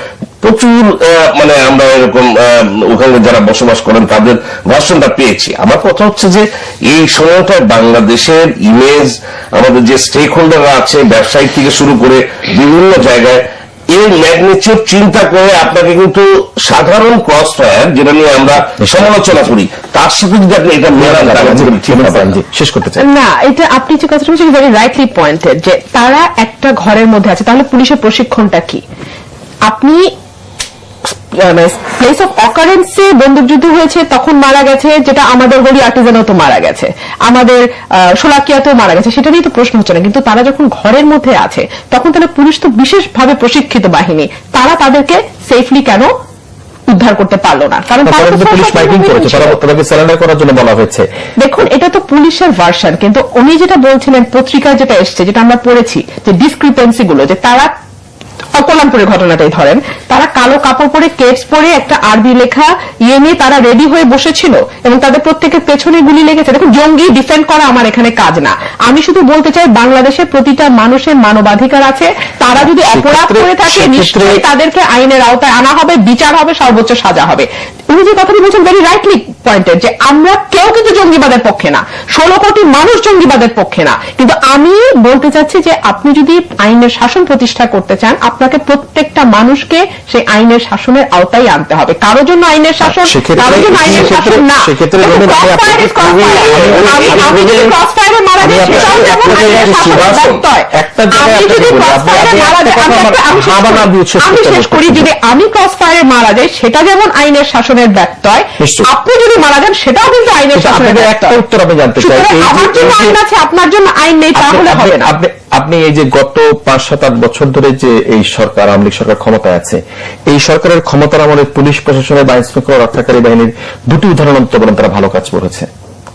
প্রচুর মানে আমরা এরকম ওখানে যারা বসবাস করেন তাদের ভাষণটা পেয়েছি। আমার কথা হচ্ছে যে এই সময়টায় বাংলাদেশের ইমেজ, আমাদের যে স্টেক হোল্ডাররা আছে, ব্যবসায়ী থেকে শুরু করে বিভিন্ন জায়গায়, এই ম্যাগনিচিউড চিন্তা করে আপনাকে কিন্তু সাধারণ ক্রস ফায়ার, যেটা নিয়ে আমরা সমালোচনা করি, তার সাথে যদি আপনি এটা শেষ করতে চাই না, এটা আপনি যে কথাটা বলছেন ভেরি রাইটলি পয়েন্টেড, যে তারা একটা ঘরের মধ্যে আছে, তাহলে পুলিশের প্রশিক্ষণটা কি? আপনি প্লেস অফ অকারেন্সে বন্দুকযুদ্ধ হয়েছে, তখন মারা গেছে, যেটা আমাদের গলি আর্টিজানও তো মারা গেছে, আমাদের শোলাকিয়াতেও মারা গেছে, সেটা নিয়ে তো প্রশ্ন হচ্ছে না। কিন্তু তারা যখন ঘরের মধ্যে আছে, তখন তাহলে পুলিশ তো বিশেষভাবে প্রশিক্ষিত বাহিনী, তারা তাদেরকে সেফলি কেন উদ্ধার করতে পারলো না? কারণ পুলিশ মাইকিং করেছে, তাদেরকে সারেন্ডার করার জন্য বলা হয়েছে। দেখুন, এটা তো পুলিশের ভার্সন, কিন্তু উনি যেটা বলছিলেন, পত্রিকায় যেটা এসছে, যেটা আমরা পড়েছি, যে ডিসক্রিপেন্সি গুলো, যে তারা কল্যাণপুরের ঘটনাটাই ধরেন, তারা কালো কাপড় পরে, কেপস পরে, একটা আরবি লেখা নিয়ে তারা রেডি হয়ে বসেছিল এবং তাদের প্রত্যেকের পেছনে গুলি লেগেছে। দেখুন, জঙ্গি ডিফেন্ড করা আমার এখানে কাজ না। আমি শুধু বলতে চাই, বাংলাদেশের প্রতিটা মানুষের মানবাধিকার আছে, তারা যদি অপরাধ করে থাকে নিশ্চয়ই তাদেরকে আইনের আওতায় আনা হবে, বিচার হবে, সর্বোচ্চ সাজা হবে। উনি যে কথাটি বলছেন ভেরি রাইটলি পয়েন্টেড, যে আমরা কেউ কিন্তু জঙ্গিবাদের পক্ষে না, 16 কোটি মানুষ জঙ্গিবাদের পক্ষে না, কিন্তু আমি বলতে চাচ্ছি যে আপনি যদি আইনের শাসন প্রতিষ্ঠা করতে চান, আপনাকে প্রত্যেকটা মানুষকে সেই আইনের শাসনের আওতায় আনতে হবে। কারোর জন্য আইনের শাসন, কারোর জন্য আইনের শাসন না। আমি যদি ক্রস ফায়ারে মারা যাই, সেটাও যেমন আইনের শাসনের ব্যত্যয়। আমি যদি ক্রস ফায়ারে মারা যাই, আমি শেষ করি, যদি আমি ক্রস ফায়ারে মারা যাই, সেটা যেমন আইনের শাসনের ব্যত্যয়, আপনি যদি মারা যান, সেটাও কিন্তু আইনের শাসনের ব্যত্যয়। উত্তর আমি জানতে চাই, আমার জন্য আইন আছে, আপনার জন্য আইন নেই, তাহলে হবে না। আপনি এই যে গত 5-7-8 বছর ধরে যে এই সরকার, আওয়ামী লীগ সরকার ক্ষমতায় আছে, এই সরকারের ক্ষমতার আমলে পুলিশ প্রশাসনের বা আইন শৃঙ্খলা রক্ষাকারী বাহিনীর দুটি উদাহরণ অন্তত বলেন তারা ভালো কাজ করেছে।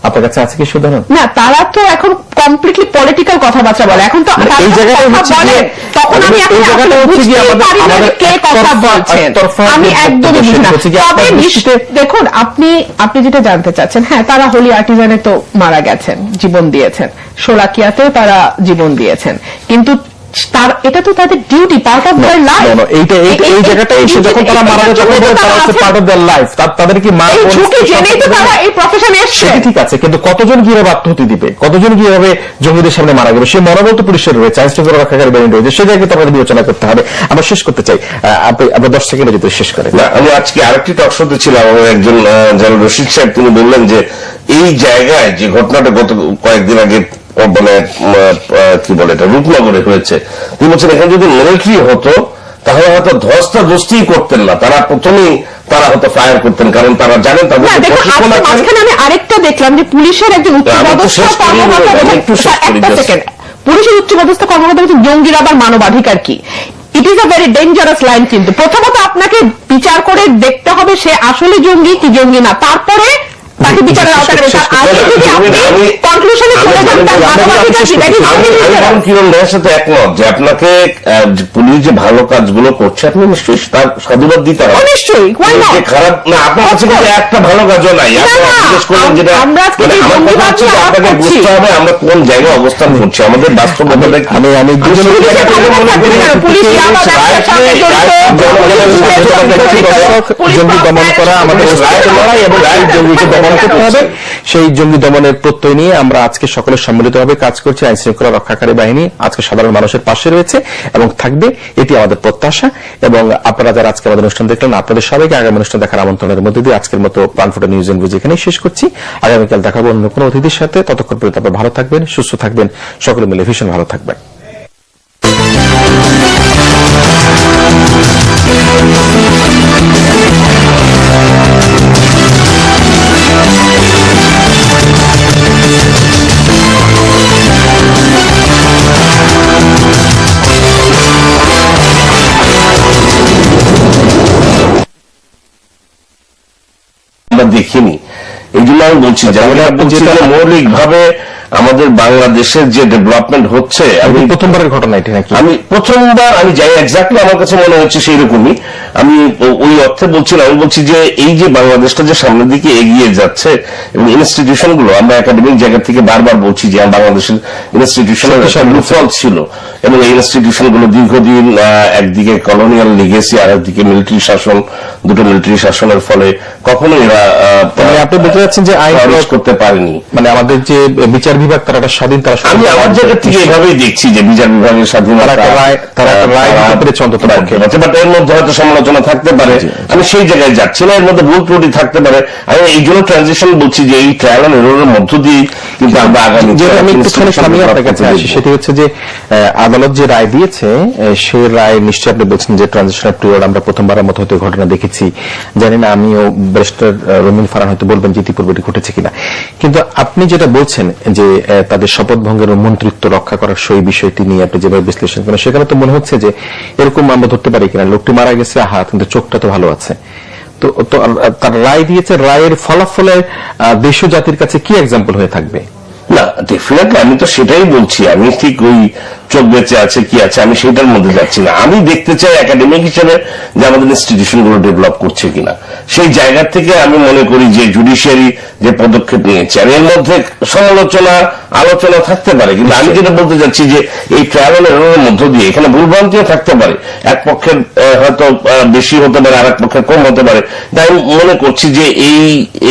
আপনার কাছে আছে কি উদাহরণ? না, তারা তো এখন কমপ্লিটলি পলিটিক্যাল কথাবার্তা বলে। এখন তো এই জায়গাটা হচ্ছে তখন আমি এই জায়গাটা হচ্ছে কি আমাদের কে কথা বলছেন আমি একদমই বুঝি না। তবে দেখুন, আপনি যেটা জানতে চাচ্ছেন, হ্যাঁ, তারা হোলি আর্টিজানে তো মারা গেছেন, জীবন দিয়েছেন, শোলাকিয়াতেও তারা জীবন দিয়েছেন, কিন্তু এটা তো তাদের duty, part of their life. এই জায়গাটা এসে যখন তারা মারা যায়, তখন তারা হচ্ছে পার্ট অফ দেয়ার লাইফ। তাদের কি এই ঝুঁকি জেনেই তো তারা এই প্রফেশনে এসেছে। ঠিক আছে, কিন্তু কতজন কিভাবে আত্মহতি দিবে, কতজন কিভাবে জঙ্গিদের সামনে মারা গেল, সে মনোবল তো পুলিশের রয়েছে, আইন শৃঙ্খলা রক্ষাকারী বাহিনী রয়েছে, সে জায়গায় তোমাদের বিবেচনা করতে হবে। আমরা শেষ করতে চাই, আপনি 10 সেকেন্ডে যদি শেষ করেন। আমি আজকে আরেকটি টক শোতে ছিলাম, একজন জনাব রশিদ সাহেব, তিনি বললেন যে এই জায়গায় যে ঘটনাটা গত কয়েকদিন আগে মানে কি বলে এটা রূপনগরে হয়েছে, তিনি বলছেন এখানে যদি মিলিটারি হতো তাহলে হয়তো ধস্তাধস্তি করতেন না, তারা প্রথমেই তারা হয়তো ফায়ার করতেন, কারণ তারা জানেন তাদের প্রশিক্ষণ আছে। মাঝখানে আমি আরেকটা দেখলাম যে পুলিশের একজন উচ্চপদস্থ কর্মকর্তা, পুলিশের উচ্চপদস্থ কর্মকর্তা বলছেন জঙ্গিরা আবার মানবাধিকার কি। It is a very dangerous line. কিন্তু প্রথমত আপনাকে বিচার করে দেখতে হবে সে আসলে জঙ্গি কি জঙ্গি না, তারপরে তাকে বিচারের আওতায় নেবে। আগে যদি আপনি কনক্লুশনে চলে যান তার মানবাধিকার কি, আমি কিরণ ভাইয়ের সাথে একমত যে আপনাকে পুলিশ যে ভালো কাজগুলো করছে আপনি নিশ্চয়ই তার সাধুবাদ দিতে হবে। নিশ্চয়ই, খারাপ না, আপনার কাছে কিন্তু একটা ভালো কাজও নাই। জিজ্ঞেস করলেন যেটা আপনাকে বুঝতে হবে আমরা কোন জায়গায় অবস্থান করছি, আমাদের বাস্তবতা আমি জঙ্গি দমন করা আমাদের লড়াই এবং জঙ্গিকে দমন করতে হবে। সেই জঙ্গি দমনের প্রত্যয় নিয়ে আমরা আজকে সকলে সম্মিলিতভাবে কাজ করছি। আইন শৃঙ্খলা রক্ষাকারী বাহিনী আজকে সাধারণ মানুষের পাশে রয়েছে এবং থাকবে, এটি আমাদের প্রত্যাশা। এবং আপনারা যারা আজকে আমাদের অনুষ্ঠান দেখলেন, আপনাদের সবাইকে আগামী অনুষ্ঠান দেখার আমন্ত্রণের মধ্যে দিয়ে আজকের মতো প্রাণফোটা নিউজ এন্ড ভিউজ এখানেই শেষ করছি। আগামীকাল দেখাবো অন্য কোনো অতিথির সাথে। ততক্ষণ পর্যন্ত আপনারা ভালো থাকবেন, সুস্থ থাকবেন, সকলে মিলে ভীষণ ভালো থাকবেন। আমরা দেখিনি, এই জন্য আমি বলছি যে মৌলিকভাবে আমাদের বাংলাদেশের যে ডেভেলপমেন্ট হচ্ছে, আমি প্রথমবারের ঘটনা এটি নাকি? আমি প্রথমবার আমি যাই এক্স্যাক্টলি, আমার কাছে মনে হচ্ছে সেই রকমই। আমি ওই অর্থে বলছি না, আমি বলছি যে এই যে বাংলাদেশটা যে সামনের দিকে এগিয়ে যাচ্ছে এবং ইনস্টিটিউশন গুলো, আমরা একাডেমিক জায়গা থেকে বারবার বলছি যে বাংলাদেশের ইনস্টিটিউশনের লুফল ছিল এবং এই ইনস্টিটিউশন গুলো দীর্ঘদিন একদিকে কলোনিয়াল লিগেসি আর একদিকে মিলিটারি শাসন, দুটো মিলিটারি শাসনের ফলে কখনো এরা আপনি বলতে চাচ্ছেন যে আইন করতে পারেনি। মানে আমাদের যে বিচার বিভাগ তারা স্বাধীন, তারা আমি আমার জায়গা থেকে এভাবেই দেখছি যে বিচার বিভাগের স্বাধীনতা, বাট এর মধ্যে হয়তো সমালোচনা থাকতে পারে, আমি সেই জায়গায় যাচ্ছি না। এর মধ্যে ভুল ত্রুটি থাকতে পারে, আমি এই জন্য ট্রানজিশন বলছি যে এই ট্রায়াল এন্ড এররের মধ্য দিয়ে কিন্তু আমরা আগামী সেটি হচ্ছে যে আদালত যে রায় দিয়েছে সেই রায় নিশ্চয়ই আপনি বলছেন যে ট্রানজিশনাল পিরিয়ড আমরা প্রথমবারের মতো হয়তো ঘটনা দেখেছি। জানি না, আমিও ব্যারিস্টার রমিন ফারহান হয়তো বলবেন যে ইতিপূর্বে এটি ঘটেছে কিনা, কিন্তু আপনি যেটা বলছেন যে তাদের শপথ ভঙ্গের মন্ত্রিত্ব রক্ষা করার সেই বিষয়টি নিয়ে আপনি যেভাবে বিশ্লেষণ করেন, সেখানে তো মনে হচ্ছে যে এরকম আমরা ধরতে পারি কিনা, লোকটি মারা গেছে কিন্তু চোখটা তো ভালো আছে। তো তার রায় দিয়েছে, রায়ের ফলাফলে দেশ ও জাতির কাছে কি এক্সাম্পল হয়ে থাকবে? না, ডেফিনেটলি আমি তো সেটাই বলছি। আমি ঠিক ওই চোখ বেঁচে আছে কি আছে আমি সেটার মধ্যে যাচ্ছি না। আমি দেখতে চাই একাডেমিক হিসেবে যে আমাদের ইনস্টিটিউশন গুলো ডেভেলপ করছে কিনা। সেই জায়গা থেকে আমি মনে করি যে জুডিশিয়ারি যে পদক্ষেপ নিয়েছে, আর এর মধ্যে সমালোচনা আলোচনা থাকতে পারে, কিন্তু আমি যেটা বলতে চাচ্ছি যে এই ট্রায়াল এন্ড এররের মধ্য দিয়ে এখানে ভুলভ্রান্তিও থাকতে পারে, এক পক্ষের হয়তো বেশি হতে পারে, আর এক পক্ষের কম হতে পারে। তাই আমি মনে করছি যে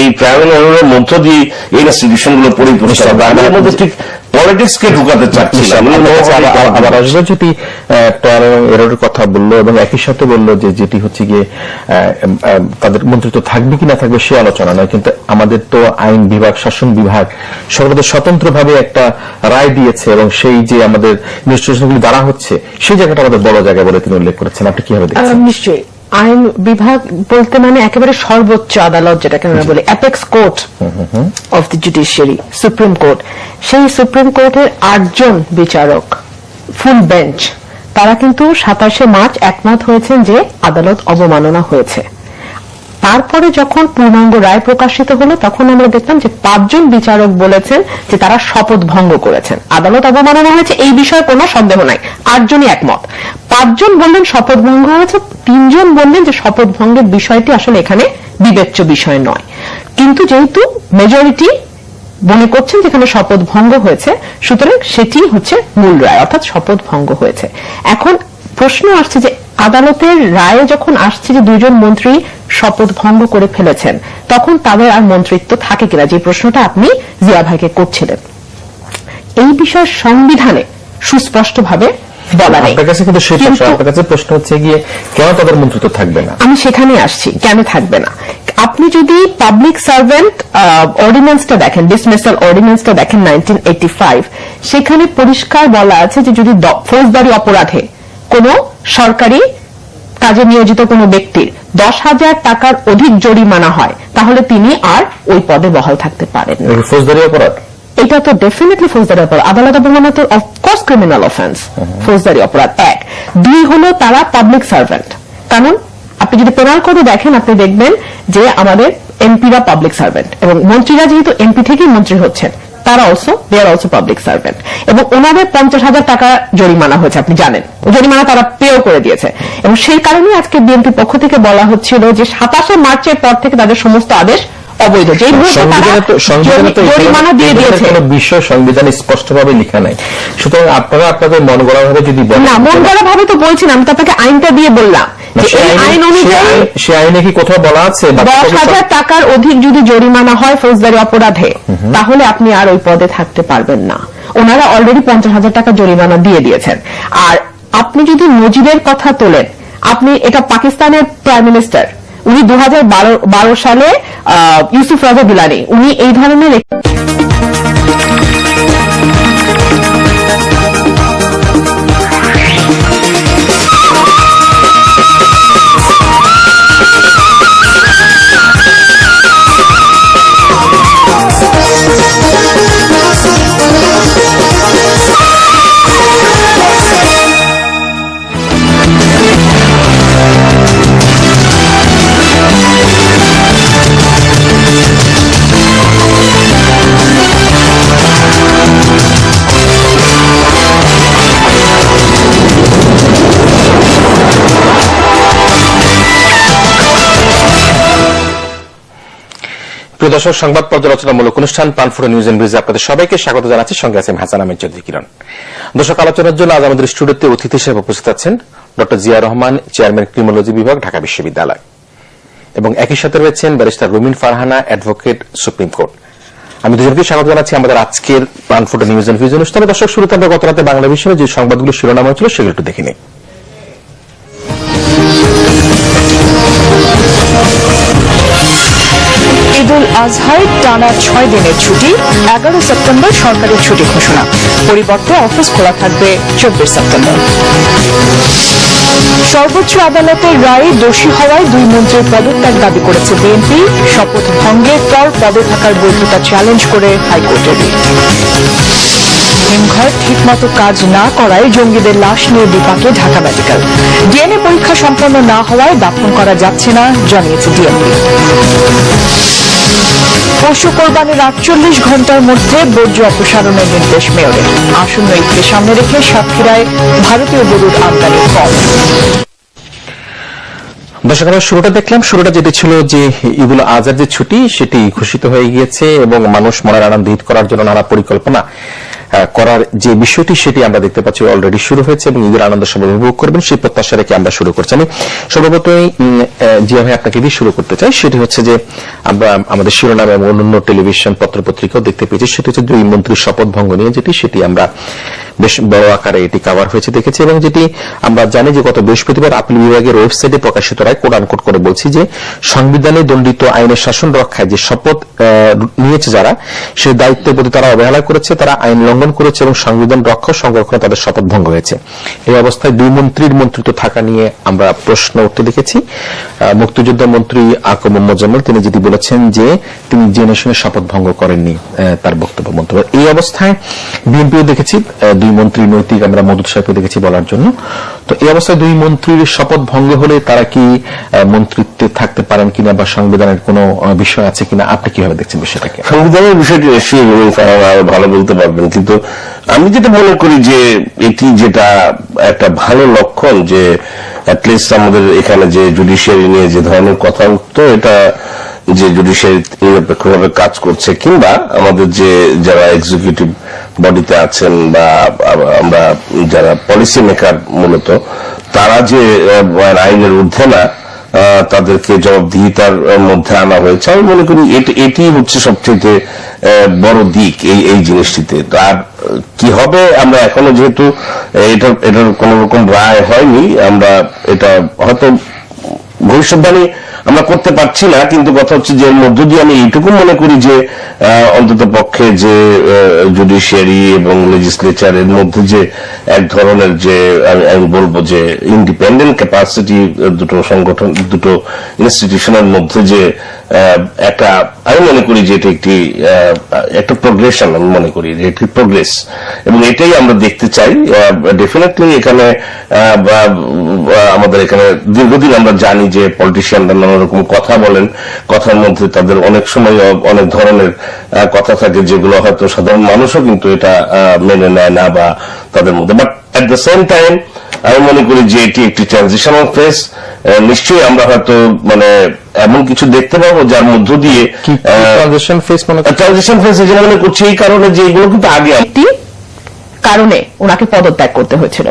এই ট্রায়াল এন্ড এররের মধ্য দিয়ে এই ইনস্টিটিউশন গুলো পরিপুষ্ট হবে। আমি এর মধ্যে ঠিক পলিটিক্সকে ঢুকাতে চাচ্ছি না। আবার আসবে যেটি ট্রায়াল এবং এররের কথা বললো এবং একই সাথে বললো যে যেটি হচ্ছে গিয়ে তাদের মন্ত্রিত্ব থাকবে কি না থাকবে সে আলোচনা নয়, কিন্তু আমাদের তো আইন বিভাগ, শাসন বিভাগ সকলে স্বতন্ত্রভাবে একটা রায় দিয়েছে এবং সেই যে আমাদের ইনস্টিটিউশনগুলি দ্বারা হচ্ছে সেই জায়গাটা আমাদের বড় জায়গা বলে তিনি উল্লেখ করেছেন। আপনি কিভাবে দেখছেন? নিশ্চয়ই আইন বিভাগ বলতে মানে একেবারে সর্বোচ্চ আদালত, যেটাকে আমরা বলি apex court of the judiciary, supreme court. সেই সুপ্রিম কোর্টের 8 জন বিচারক, ফুল বেঞ্চ, তারা কিন্তু 27শে মার্চ একমত হয়েছেন যে আদালত অবমাননা হয়েছে। তারপরে যখন পূর্ণাঙ্গ রায় প্রকাশিত হলো তখন আমরা দেখলাম যে 5 জন বিচারক বলেছেন যে তারা শপথ ভঙ্গ করেছেন, আদালত অবমাননা হয়েছে, এই বিষয়ে কোনো সন্দেহ নাই। 8 জনই একমত। 5 জন বললেন শপথ ভঙ্গ হয়েছে, 3 জন বললেন যে শপথ ভঙ্গের বিষয়টি আসলে এখানে বিবেচ্য বিষয় নয়। কিন্তু যেহেতু মেজরিটি মনে করছেন যেখানে শপথ ভঙ্গ হয়েছে, সুতরাং সেটি হচ্ছে মূল রায়, অর্থাৎ শপথ ভঙ্গ হয়েছে। এখন প্রশ্ন আসছে যে আদালতের রায়ে যখন আসছে যে 2 জন মন্ত্রী শপথ ভঙ্গ করে ফেলেছেন, তখন তাদের আর মন্ত্রিত্ব থাকে কিনা, যে প্রশ্নটা আপনি জিয়া ভাইকে করছিলেন। এই বিষয়ে সংবিধানে সুস্পষ্টভাবে বলা নেই। আপনার কাছে কিন্তু সেই প্রশ্ন, আপনার কাছে প্রশ্ন হচ্ছে গিয়ে কেন তাদের মন্ত্রিত্ব থাকবে না? আমি সেখানে আসছি, কেন থাকবে না। আপনি যদি পাবলিক সার্ভেন্ট অর্ডিন্যান্সটা দেখেন, ডিসমিসাল অর্ডিন্যান্সটা দেখেন 1985, সেখানে পরিষ্কার বলা আছে যে যদি ফৌজদারি অপরাধে কোন সরকারি কাজে নিয়োজিত কোন ব্যক্তির 10,000 টাকার অধিক জরিমানা হয় তাহলে তিনি আর ওই পদে বহাল থাকতে পারেন না। ফৌজদারি অপরাধ, এটা তো ডেফিনেটলি ফৌজদারি অপরাধ। আদালত অবমাননা তো অফকোর্স ক্রিমিনাল অফেন্স, ফৌজদারি অপরাধ 1। 2 হলো তারা পাবলিক সার্ভেন্ট। কারণ আপনি যদি পেনাল কোডে দেখেন আপনি দেখবেন যে আমাদের এমপিরা পাবলিক সার্ভেন্ট এবং মন্ত্রীরা যেহেতু এমপি থেকেই মন্ত্রী হচ্ছেন, তারা দে আর অলসো পাবলিক সার্ভেন্ট। এবং ওনাদের 50,000 টাকা জরিমানা হয়েছে, আপনি জানেন, জরিমানা তারা পেও করে দিয়েছে। এবং সেই কারণে আজকে বিএনপির পক্ষ থেকে বলা হচ্ছিল যে 27শে মার্চের পর থেকে তাদের সমস্ত আদেশ অবৈধ, যেই মুহূর্তে তারা জরিমানা দিয়ে দিয়েছে। কোনো বিষয় সংবিধানে স্পষ্টভাবে লেখা নাই, সুতরাং আপনারা আপনাদের মন গড়া ভাবে যদি বলেন, না মন গড়া ভাবে তো বলছি না, আমি তো আপনাকে আইনটা দিয়ে বললাম যে এই আইন অনুযায়ী সে আইনে কি কোথাও বলা আছে 10,000 টাকার অধিক যদি জরিমানা হয় ফৌজদারি অপরাধে, তাহলে আপনি আর ওই পদে থাকতে পারবেন না। ওনারা অলরেডি 50,000 টাকা জরিমানা দিয়ে দিয়েছেন। আর আপনি যদি মুজিবের কথা তোলেন, আপনি এটা পাকিস্তানের প্রাইম মিনিস্টার, উনি 2012 সালে ইউসুফ রাজা গিলানি, উনি এই ধরনের প্রিয় দর্শক, সংবাদ পর্যালোচনামূলক অনুষ্ঠান প্রাণফুটে নিউজ এন্ড ভিউজে আপনাদের সবাইকে স্বাগত জানাচ্ছি। সঙ্গে আছেন হাসান আহমেদ চৌধুরী কিরণ। দর্শক, আলোচনার জন্য আজ আমাদের স্টুডিওতে অতিথি হিসেবে উপস্থিত আছেন doctor Zia Rahman, chairman criminology বিভাগ, ঢাকা বিশ্ববিদ্যালয়, এবং একই সাথে রয়েছেন ব্যারিস্টার রুমিন ফারহানা, অ্যাডভোকেট, সুপ্রিম কোর্ট। আমি দুজনকে স্বাগত জানাচ্ছি আমাদের আজকের প্রাণফুটে নিউজ এন্ড ভিউজ অনুষ্ঠানে। দর্শক, শুরুতে আমরা গত রাতে বাংলা বিষয়ে যে সংবাদগুলো শিরোনাম হয়েছিল সেগুলো একটু দেখে নিই। ঈদুল আজহার টানা 6 দিনের ছুটি, 11 সেপ্টেম্বর সরকারি ছুটি ঘোষণা, পরিবর্তে অফিস খোলা থাকবে 24 সেপ্টেম্বর। সর্বোচ্চ আদালতের রায়ে দোষী হওয়ায় 2 মন্ত্রীর পদত্যাগ দাবি করেছে বিএনপি, শপথ ভঙ্গের পর পদে থাকার বৈধতা চ্যালেঞ্জ করে হাইকোর্টের রিট। হিমঘর ঠিকমতো কাজ না করায় জঙ্গিদের লাশ নিয়ে বিপাকে ঢাকা মেডিকেল, ডিএনএ পরীক্ষা সম্পন্ন না হওয়ায় দাফন করা যাচ্ছে না, জানিয়েছে ডিএমপি। পশু কোরবানির 48 ঘণ্টার মধ্যে বর্জ্য অপসারণের নির্দেশ মেয়রের, আসন্ন ঈদকে সামনে রেখে সাতক্ষীরায় ভারতীয় গরুর আমদানি কম। দর্শক, আমরা শুরুটা দেখলাম। শুরুটা যেটি ছিল যে ঈদুল আজহার যে ছুটি সেটি ঘোষিত হয়ে গিয়েছে এবং মানুষ মনের আনন্দ ঈদ করার জন্য নানা পরিকল্পনা করার যে বিষয়টি সেটি আমরা দেখতে পাচ্ছি অলরেডি শুরু হয়েছে এবং ঈদের আনন্দ সবাই উপভোগ করবেন সেই প্রত্যাশা রেখে আমরা শুরু করছি। আমি সর্বপ্রথমে জিয়া ভাই আপনাকে দিয়ে শুরু করতে চাই। সেটি হচ্ছে যে আমরা আমাদের শিরোনামে এবং অন্যান্য টেলিভিশন পত্রপত্রিকাও দেখতে পেয়েছি, সেটি হচ্ছে 2 মন্ত্রীর শপথ ভঙ্গ নিয়ে যেটি, সেটি আমরা বেশ বড় আকারে এটি কভার হয়েছে দেখেছি, এবং যেটি আমরা জানি যে গত বৃহস্পতিবার আপিল বিভাগের ওয়েবসাইটে প্রকাশিত রায় কোট আনকোট করে বলছি যে সংবিধানে দণ্ডিত আইনের শাসন রক্ষায় যে শপথ নিয়েছে যারা, সেই দায়িত্বের প্রতি তারা অবহেলা করেছে, তারা আইন লঙ্ঘন করেছে এবং সংবিধান রক্ষা সংরক্ষণে তাদের শপথ ভঙ্গ হয়েছে। এই অবস্থায় 2 মন্ত্রীর মন্ত্রিত্ব থাকা নিয়ে আমরা প্রশ্ন উঠতে দেখেছি। মুক্তিযোদ্ধা মন্ত্রী আকম মোজাম্মেল তিনি যেটি বলেছেন যে তিনি জেনে শুনে শপথ ভঙ্গ করেননি, তার বক্তব্য মন্তব্য। এই অবস্থায় বিএনপিও দেখেছি 2 মন্ত্রী নৈতিক, আমরা মদুদ সাহেবকে দেখেছি বলার জন্য। তো এই অবস্থায় 2 মন্ত্রীর শপথ ভঙ্গ হলে তারা কি মন্ত্রিত্বে থাকতে পারেন কিনা বা সংবিধানের কোনো বিষয় আছে কিনা, আপনি কিভাবে দেখছেন বিষয়টাকে? সংবিধানের বিষয়টি নিশ্চয়ই রুমিন ফারহানা আরো ভালো বলতে পারবেন, কিন্তু আমি যেটা মনে করি যে এটি যেটা একটা ভালো লক্ষণ যে অ্যাটলিস্ট আমাদের এখানে যে জুডিশিয়ারি নিয়ে যে ধরনের কথা উঠতো, এটা যে জুডিশিয়ারি নিরপেক্ষভাবে কাজ করছে, কিংবা আমাদের যে যারা এক্সিকিউটিভ বডিতে আছেন বা আমরা যারা পলিসি মেকার মূলত, তারা যে আইনের ঊর্ধ্বে না, তাদেরকে জবাবদিহিতার মধ্যে আনা হয়েছে। আমি মনে করি এটি হচ্ছে সবচেয়ে বড় দিক এই জিনিসটিতে। আর কি হবে, আমরা এখনো যেহেতু এটার কোন রকম রায় হয়নি, আমরা এটা হয়তো ভবিষ্যৎবাণী আমরা করতে পারছি না, কিন্তু কথা হচ্ছে যে এর মধ্য দিয়ে আমি এইটুকু মনে করি যে অন্তত পক্ষে যে জুডিশিয়ারি এবং লেজিসলেচারের মধ্যে যে এক ধরনের যে আমি বলবো যে ইন্ডিপেন্ডেন্ট ক্যাপাসিটি দুটো সংগঠন, দুটো ইনস্টিটিউশনের মধ্যে যে একটা, আমি মনে করি যে এটা একটা প্রোগ্রেশন, আমি মনে করি যে একটি প্রোগ্রেস, এবং এটাই আমরা দেখতে চাই। ডেফিনেটলি এখানে আমাদের এখানে দীর্ঘদিন আমরা জানি যে পলিটিশিয়ানরা নানা রকম কথা বলেন, কথার মধ্যে তাদের অনেক সময় অনেক ধরনের কথা থাকে যেগুলো হয়তো সাধারণ মানুষও কিন্তু এটা মেনে নেয় না বা তাদের মধ্যে, but at the same time আমি মনে করি যে এটি একটি ট্রানজিশনাল ফেজ। নিশ্চয়ই আমরা হয়তো মানে এমন কিছু দেখতে পাবো যার মধ্য দিয়ে ট্রানজিশন ফেস ট্রানজিশন ফেজ যে মনে করছি এই কারণে যে এগুলো কিন্তু আগে একটি কারণে ওনাকে পদত্যাগ করতে হয়েছিল।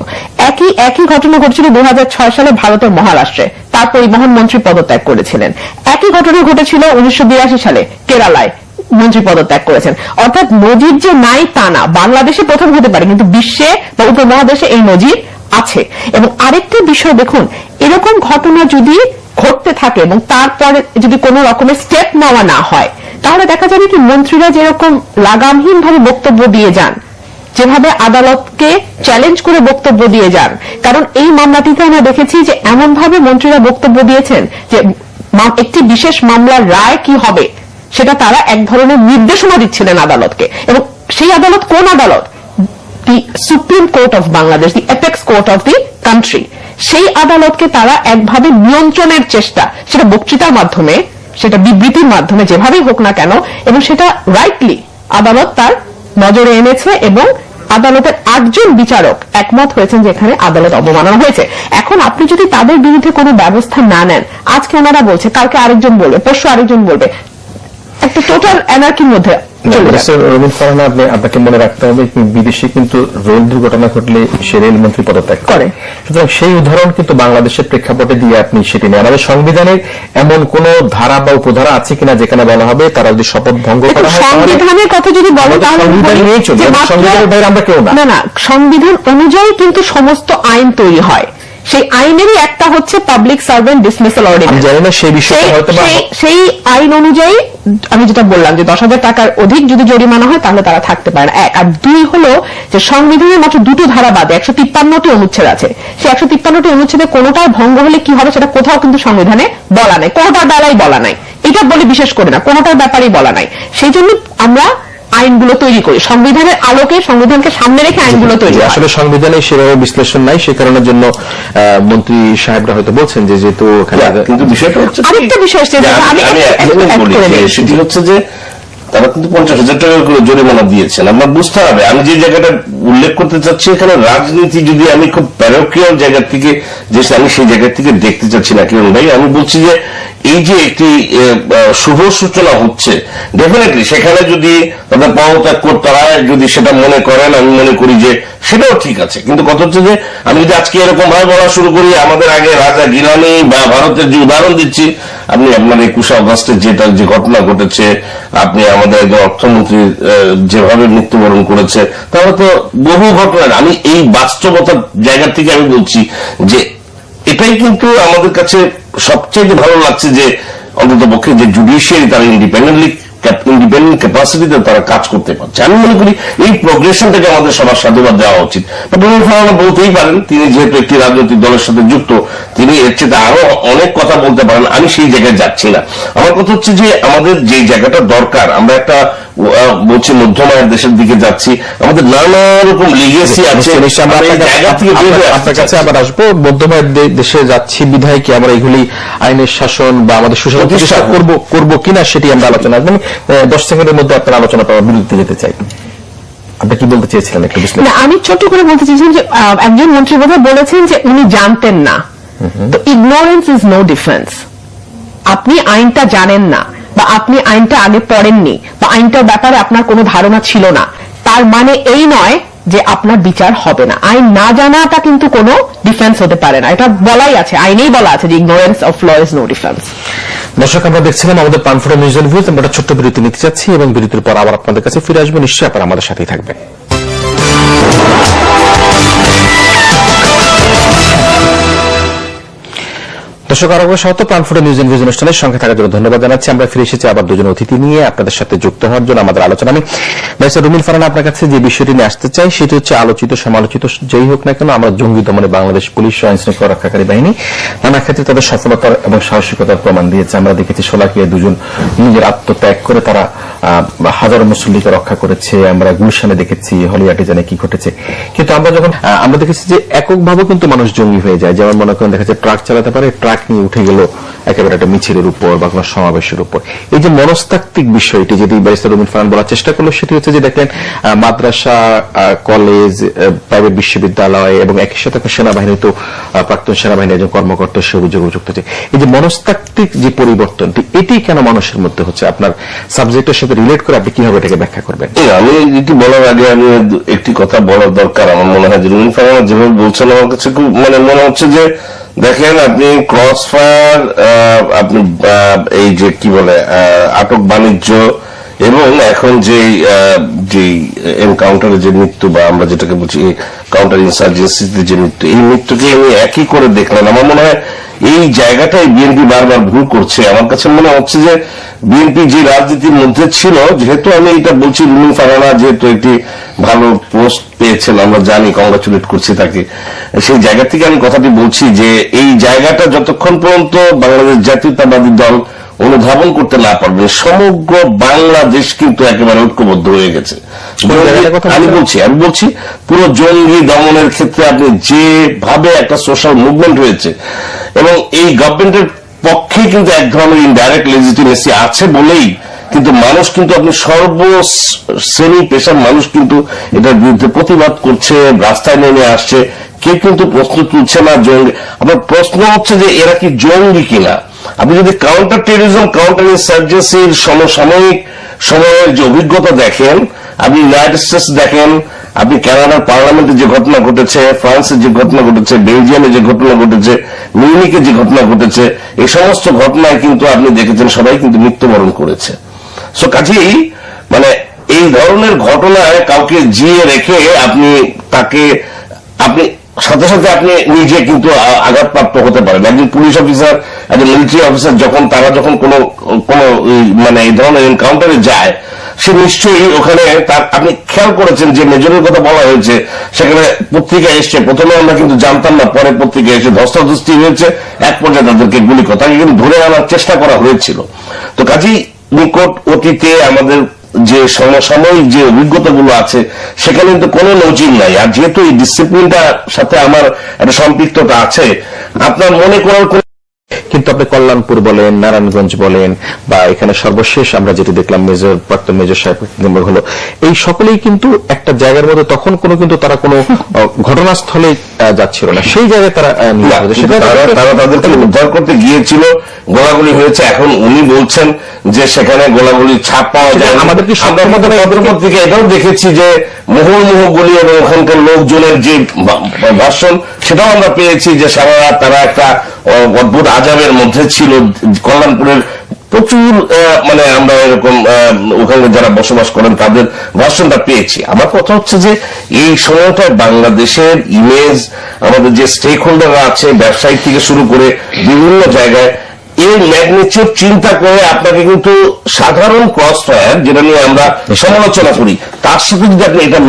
একই ঘটনা ঘটেছিল 2006 সালে ভারতের মহারাষ্ট্রে, তার পরিবহন মন্ত্রী পদত্যাগ করেছিলেন। একই ঘটনা ঘটেছিল 1982 সালে কেরালায়, মন্ত্রী পদত্যাগ করেছেন। অর্থাৎ নজির যে নাই তা না, বাংলাদেশে প্রথম হতে পারে কিন্তু বিশ্বে বা উপমহাদেশে এই নজির আছে। এবং আরেকটি বিষয় দেখুন, এরকম ঘটনা যদি ঘটতে থাকে এবং তারপরে যদি কোনো রকমের স্টেপ নেওয়া না হয়, তাহলে দেখা যাবে কি মন্ত্রীরা যেরকম লাগামহীন ভাবে বক্তব্য দিয়ে যান, যেভাবে আদালতকে চ্যালেঞ্জ করে বক্তব্য দিয়ে যান। কারণ এই মামলাটিতে আমরা দেখেছি যে এমন ভাবে মন্ত্রীরা বক্তব্য দিয়েছেন যে একটি বিশেষ মামলার রায় কি হবে সেটা তারা এক ধরনের নির্দেশনা দিচ্ছিলেন আদালতকে। এবং সেই আদালত কোন আদালত? দি supreme court of Bangladesh, the apex court of the country. সেই আদালতকে তারা একভাবে নিয়ন্ত্রণের চেষ্টা, সেটা বক্তৃতার মাধ্যমে, সেটা বিবৃতির মাধ্যমে, যেভাবেই হোক না কেন, এবং সেটা রাইটলি আদালত তার নজরে এনেছে এবং আদালতের 8 জন বিচারক একমত হয়েছেন যে এখানে আদালত অবমাননা হয়েছে। এখন আপনি যদি তাদের বিরুদ্ধে কোনো ব্যবস্থা না নেন, আজকে ওনারা বলছে, কালকে আরেকজন বলবে, পরশু আরেকজন বলবে, একটা টোটাল এনার্কির মধ্যে চলে যাবে। রবিন ফারহানা, আপনাকে মনে রাখতে হবে বিদেশে কিন্তু রেল দুর্ঘটনা ঘটলে সে রেলমন্ত্রী পদত্যাগ করে। সুতরাং সেই উদাহরণ কিন্তু বাংলাদেশের প্রেক্ষাপটে দিয়ে আপনি সেটি নেন। আমাদের সংবিধানের এমন কোন ধারা বা উপধারা আছে কিনা যেখানে বলা হবে তারা যদি শপথ ভঙ্গ করা হয়, সংবিধানের কথা যদি বলেন তাহলে সংবিধান নিয়ে চলবে, সংবিধানের বাইরে আমরা কেউ না। না, সংবিধান অনুযায়ী কিন্তু সমস্ত আইন তৈরি হয়। সেই আইনেরই একটা হচ্ছে পাবলিক সার্ভেন্ট ডিসমিসাল অর্ডিন্যান্স। জানি না সেই বিষয়ে হয়তো সেই আইন অনুযায়ী আমি যেটা বললাম যে 10,000 টাকার অধিক যদি জরিমানা হয় তাহলে তারা থাকতে পারে না, 1। আর 2 হলো যে সংবিধানের মাত্র 2টো ধারা বাদে 153টি অনুচ্ছেদ আছে। সেই 153টি অনুচ্ছেদে কোনোটার ভঙ্গ হলে কি হবে সেটা কোথাও কিন্তু সংবিধানে বলা নাই, কোনোটার দ্বারাই বলা নাই। এটা বলে বিশেষ করে না, কোনোটার ব্যাপারেই বলা নাই। সেই জন্য আমরা আইনগুলো তৈরি করি, সংবিধানের আলোকে, সংবিধানকে সামনে রেখে আইনগুলো তৈরি। আসলে সংবিধানে সেভাবে বিশ্লেষণ নাই, সে কারণের জন্য মন্ত্রী সাহেবরা হয়তো বলছেন যে যেহেতু কিন্তু বিষয়টা হচ্ছে আরেকটা বিষয় সেটি হচ্ছে যে তারা কিন্তু 50,000 টাকা করে জরিমানা দিয়েছেন। আমরা বুঝতে হবে, আমি যে জায়গাটা উল্লেখ করতে চাচ্ছি, এখানে রাজনীতি যদি আমি খুব প্যারোকিয়াল জায়গা থেকে যে আমি সেই জায়গা থেকে দেখতে চাচ্ছি না কিরণ ভাই, আমি বলছি যে এই যে একটি শুভ সূচনা হচ্ছে, ডেফিনেটলি সেখানে যদি তাদের পদত্যাগ তারা যদি সেটা মনে করেন, আমি মনে করি যে সেটাও ঠিক আছে। কিন্তু কথা হচ্ছে যে আমি যদি আজকে এরকম ভাবে বলা শুরু করি, আমাদের আগে রাজা গিলানি বা ভারতের যে উদাহরণ দিচ্ছি, আপনি আপনার 21 আগস্টের যে ঘটনা ঘটেছে, আপনি আমাদের একজন অর্থমন্ত্রী যেভাবে মৃত্যুবরণ করেছে, তাহলে তো বহু ঘটনা। আমি এই বাস্তবতার জায়গা থেকে আমি বলছি যে এটাই কিন্তু আমাদের কাছে সবচেয়ে ভালো লাগছে যে অন্তত পক্ষে যে জুডিশিয়ারি তারা ইন্ডিপেন্ডেন্ট ক্যাপাসিটিতে তারা কাজ করতে পারছে। আমি মনে করি এই প্রোগ্রেশনটাকে আমাদের সবার সাধুবাদ দেওয়া উচিত। বলতেই পারেন, তিনি যেহেতু একটি রাজনৈতিক দলের সাথে যুক্ত, তিনি এর চেয়ে আরো অনেক কথা বলতে পারেন, আমি সেই জায়গায় যাচ্ছি না। আমার কথা হচ্ছে যে আমাদের যে জায়গাটা দরকার, আমরা একটা বলছি মধ্যমায়ের দেশের দিকে যাচ্ছি, আমাদের নানা রকম লিগেসি আছে, আপনার কাছে আবার আসবো। মধ্যমায়ের দেশে যাচ্ছি বিধায় কি আমরা এগুলি আইনের শাসন বা আমাদের সুশাসন প্রতিষ্ঠা করবো কিনা সেটি আমরা আলোচনা, মানে 10 সেকেন্ডের মধ্যে আপনার আলোচনা পাওয়ার বিরুদ্ধে যেতে চাই। আপনি কি বলতে চেয়েছিলেন একটু বিশ্লেষণ? আমি ছোট্ট করে বলতে চেয়েছিলাম যে একজন মন্ত্রী বোধহয় বলেছেন যে উনি জানতেন না। তো ইগনোরেন্স ইজ নো ডিফেন্স। আপনি আইনটা জানেন না বা আপনি আইনটা আগে পড়েননি বা আইনটার ব্যাপারে আপনার কোনো ধারণা ছিল না, তার মানে এই নয় যে আপনার বিচার হবে না। আইন না জানাটা কিন্তু কোনো ডিফেন্স হতে পারে না, এটা বলাই আছে, আইনেই বলা আছে যে ignorance of law is no defence. দর্শক, আমরা দেখছিলাম আমাদের প্রাণফোড়া নিউজ এন্ড ভিউজ। আমরা ছোট্ট বিরতি নিতে চাচ্ছি এবং বিরতির পর আবার আপনাদের কাছে ফিরে আসবো। নিশ্চয়ই আপনারা আমাদের সাথেই থাকবেন। দর্শক, আরো স্বাগত প্রাণফোড়া নিউজ এন্ড ভিউজ অনুষ্ঠানের সঙ্গে থাকার জন্য ধন্যবাদ জানাচ্ছি। আমরা ফিরে এসেছি আবার 2জন অতিথি নিয়ে আপনাদের সাথে যুক্ত হওয়ার জন্য আমাদের আলোচনা। আমি ব্যারিস্টার রুমিন ফারহানা আপনার কাছে যে বিষয়টি নিয়ে আসতে চাই সেটি হচ্ছে আলোচিত সমালোচিত যেই হোক না কেন, আমরা জঙ্গি দমনে বাংলাদেশ পুলিশ ও আইন শৃঙ্খলা রক্ষাকারী বাহিনী নানা ক্ষেত্রে তাদের সফলতার এবং সাহসিকতার প্রমাণ দিয়েছে। আমরা দেখেছি শোলাকিয়ায় 2জন নিজের আত্মত্যাগ করে তারা হাজারো মুসল্লিকে রক্ষা করেছে। আমরা গুলশানে দেখেছি, হলিয়াটিজানে কি ঘটেছে। কিন্তু আমরা দেখেছি যে এককভাবে কিন্তু মানুষ জঙ্গি হয়ে যায়। যেমন মনে করেন দেখা যায় ট্রাক চালাতে পারে, ট্রাক নিয়ে উঠে গেল একেবারে একটা মিছিলের উপর বা কোনো সমাবেশের উপর। এই যে মনস্তাত্ত্বিক বিষয়টি যেটি ব্যারিস্টার রুমিন ফারহানা বলার চেষ্টা করলো সেটি হচ্ছে হচ্ছে যে দেখলেন মাদ্রাসা, কলেজ, প্রাইভেট বিশ্ববিদ্যালয় এবং একই সাথে সেনাবাহিনী, তো প্রাক্তন সেনাবাহিনীর একজন কর্মকর্তা সে অভিযুক্ত হচ্ছে। এই যে মনস্তাত্ত্বিক যে পরিবর্তনটি, এটি কেন মানুষের মধ্যে হচ্ছে? আপনার সাবজেক্টের সাথে রিলেট করে আপনি কিভাবে এটাকে ব্যাখ্যা করবেন? আমি এটি বলার আগে আমি একটি কথা বলার দরকার। আমার মনে হয় যে রুমিন ফারহানা যেভাবে বলছেন, আমার কাছে খুব মনে হচ্ছে যে দেখেন, আপনি ক্রস ফায়ার, আপনি এই যে কি বলে আটক বাণিজ্য এবং এখন যে এনকাউন্টারের যে মৃত্যু, বা আমরা যেটাকে বলছি কাউন্টার ইনসার্জেন্সিতে যে মৃত্যু, এই মৃত্যুকে আমি একই করে দেখলেন। আমার মনে হয় এই জায়গাটাই বিএনপি বারবার ভুল করছে। আমার কাছে মনে হচ্ছে যে বিএনপি যে রাজনীতির মধ্যে ছিল, যেহেতু আমি এটা বলছি, রুমিন ফারহানা যেহেতু একটি ভালো পোস্ট পেয়েছেন, আমরা জানি, কংগ্রাচুলেট করছি তাকে, সেই জায়গা থেকে আমি কথাটি বলছি যে এই জায়গাটা যতক্ষণ পর্যন্ত বাংলাদেশ জাতীয়তাবাদী দল অনুধাবন করতে না পারবে, সমগ্র বাংলাদেশ কিন্তু একেবারে ঐক্যবদ্ধ হয়ে গেছে। আমি বলছি পুরো জঙ্গি দমনের ক্ষেত্রে আপনি যেভাবে একটা সোশ্যাল মুভমেন্ট হয়েছে, এবং এই গভর্নমেন্টের পক্ষে কিন্তু এক ধরনের ইনডাইরেক্ট লেজিটিমেসি আছে বলেই কিন্তু মানুষ কিন্তু, আপনি সর্বশ্রেণী পেশার মানুষ কিন্তু এটার বিরুদ্ধে প্রতিবাদ করছে, রাস্তায় নেমে আসছে। কেউ কিন্তু প্রশ্ন তুলছে না জঙ্গি। আপনার প্রশ্ন হচ্ছে যে এরা কি জঙ্গি কিনা। আপনি যদি কাউন্টার টেরোরিজম, কাউন্টার ইনসার্জেন্সির সমসাময়িক সময়ের যে অভিজ্ঞতা দেখেন, আপনি ইউনাইটেড স্টেটস দেখেন, আপনি কানাডার পার্লামেন্টে যে ঘটনা ঘটেছে, ফ্রান্সের যে ঘটনা ঘটেছে, বেলজিয়ামে যে ঘটনা ঘটেছে, মিউনিকে যে ঘটনা ঘটেছে, এই সমস্ত ঘটনায় কিন্তু আপনি দেখেছেন সবাই কিন্তু মৃত্যুবরণ করেছে। সো কাজেই মানে এই ধরনের ঘটনায় কাউকে জিয়ে রেখে আপনি সাথে সাথে আপনি নিজে কিন্তু আঘাতপ্রাপ্ত হতে পারেন। একজন পুলিশ অফিসার, একজন মিলিটারি অফিসার তারা যখন কোনো মানে এই ধরনের এনকাউন্টারে যায়, সে নিশ্চয়ই ওখানে আপনি খেয়াল করেছেন যে মেজরের কথা বলা হয়েছে, সেখানে পত্রিকা এসছে, প্রথমে আমরা কিন্তু জানতাম না, পরে পত্রিকা এসে ধস্তাধস্তি হয়েছে, এক পর্যায়ে তাদেরকে গুলি করে তাকে কিন্তু ধরে আনার চেষ্টা করা হয়েছিল। তো কাজেই নিকট অতীতে আমাদের যে সমসাময়িক যে অভিজ্ঞতাগুলো আছে, সেখানে কিন্তু কোনো নজির নাই। আর যেহেতু এই ডিসিপ্লিনটার সাথে আমার একটা সম্পৃক্ততা আছে, আপনার মনে করার কিন্তু আপনি কল্যাণপুর বলেন, নারায়ণগঞ্জ বলেন, বা এখানে সর্বশেষ আমরা যেটি দেখলাম প্রাক্তন মেজর সাহেব হলো, এই সকলেই কিন্তু একটা জায়গার মধ্যে তখন কিন্তু তারা কোনো ঘটনাস্থলে যাচ্ছিল না, সেই জায়গায় তারা তারা তাদেরকে উদ্ধার করতে গিয়েছিল, গোলাগুলি হয়েছে। এখন উনি বলছেন যে সেখানে গোলাগুলির ছাপ পাওয়া যায়। আমাদের কি পত্রিকা এটাও দেখেছি যে মুহুর্মুহ গুলি এবং ওখানকার লোকজনের যে ভাষণ, সেটাও আমরা পেয়েছি যে সারা রাত তারা একটা অদ্ভুত আজাবের মধ্যে ছিল। কল্যাণপুরের প্রচুর মানে আমরা এরকম ওখানে যারা বসবাস করেন তাদের ভাষণটা পেয়েছি। আমার কথা হচ্ছে যে এই সময়টায় বাংলাদেশের ইমেজ, আমাদের যে স্টেক হোল্ডাররা আছে, ব্যবসায়ী থেকে শুরু করে বিভিন্ন জায়গায়, এই ম্যাগনিটিউড চিন্তা করে আপনাকে কিন্তু সাধারণ ক্রস ফায়ার, যেটা নিয়ে আমরা সমালোচনা করি, তার সাথে যদি আপনি এটা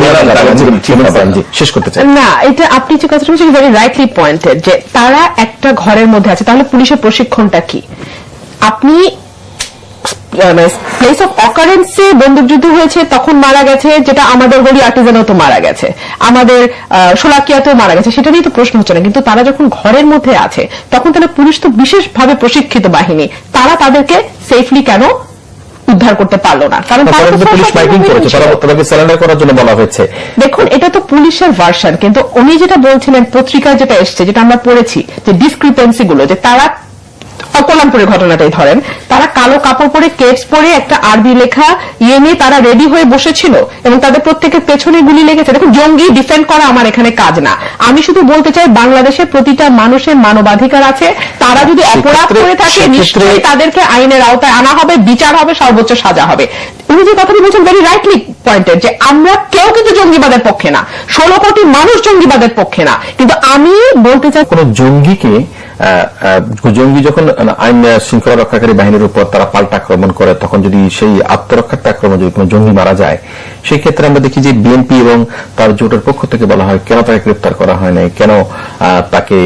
শেষ করতে চান না, এটা আপনি যে কথাটা বলছেন ভেরি রাইটলি পয়েন্টেড, যে তারা একটা ঘরের মধ্যে আছে, তাহলে পুলিশের প্রশিক্ষণটা কি? আপনি প্লেস অফ অকারেন্সে বন্দুকযুদ্ধ হয়েছে, তখন মারা গেছে, যেটা আমাদের হলি আর্টিজানও তো মারা গেছে, আমাদের শোলাকিয়াতেও মারা গেছে, সেটা নিয়ে তো প্রশ্ন হচ্ছে না। কিন্তু তারা যখন ঘরের মধ্যে আছে, তখন তাহলে পুলিশ তো বিশেষভাবে প্রশিক্ষিত বাহিনী, তারা তাদেরকে সেফলি কেন উদ্ধার করতে পারলো না? কারণ পুলিশ মাইকিং করেছে, তাদেরকে সারেন্ডার করার জন্য বলা হয়েছে। দেখুন, এটা তো পুলিশের ভার্সন, কিন্তু উনি যেটা বলছিলেন, পত্রিকায় যেটা এসছে, যেটা আমরা পড়েছি, যে ডিসক্রিপেন্সি গুলো, যে তারা কল্যাণপুরের ঘটনাটাই ধরেন, তারা কালো কাপড় পরে, কেপস পরে, একটা আরবি লেখা নিয়ে তারা রেডি হয়ে বসেছিল, এবং তাদের প্রত্যেকের পেছনে গুলি লেগেছে। দেখুন, জঙ্গি ডিফেন্ড করা আমার এখানে কাজ না। আমি শুধু বলতে চাই, বাংলাদেশের প্রতিটা মানুষের মানবাধিকার আছে। তারা যদি অপরাধ করে থাকে, নিশ্চয়ই তাদেরকে আইনের আওতায় আনা হবে, বিচার হবে, সর্বোচ্চ সাজা হবে। উনি যে কথাটি বলছেন ভেরি রাইটলি পয়েন্টেড, যে আমরা কেউ কিন্তু জঙ্গিবাদের পক্ষে না, 16 কোটি মানুষ জঙ্গিবাদের পক্ষে না। কিন্তু আমি বলতে চাই, কোন জঙ্গি যখন আইন শৃঙ্খলা রক্ষাকারী বাহিনীর উপর তারা পাল্টা আক্রমণ করে, তখন যদি সেই আত্মরক্ষার্থে আক্রমণ, যদি কোন জঙ্গি মারা যায়, সেই ক্ষেত্রে আমরা দেখি যে বিএনপি এবং তার জোটের পক্ষ থেকে বলা হয় কেন তাকে গ্রেপ্তার করা হয় নাই, কেন তাকে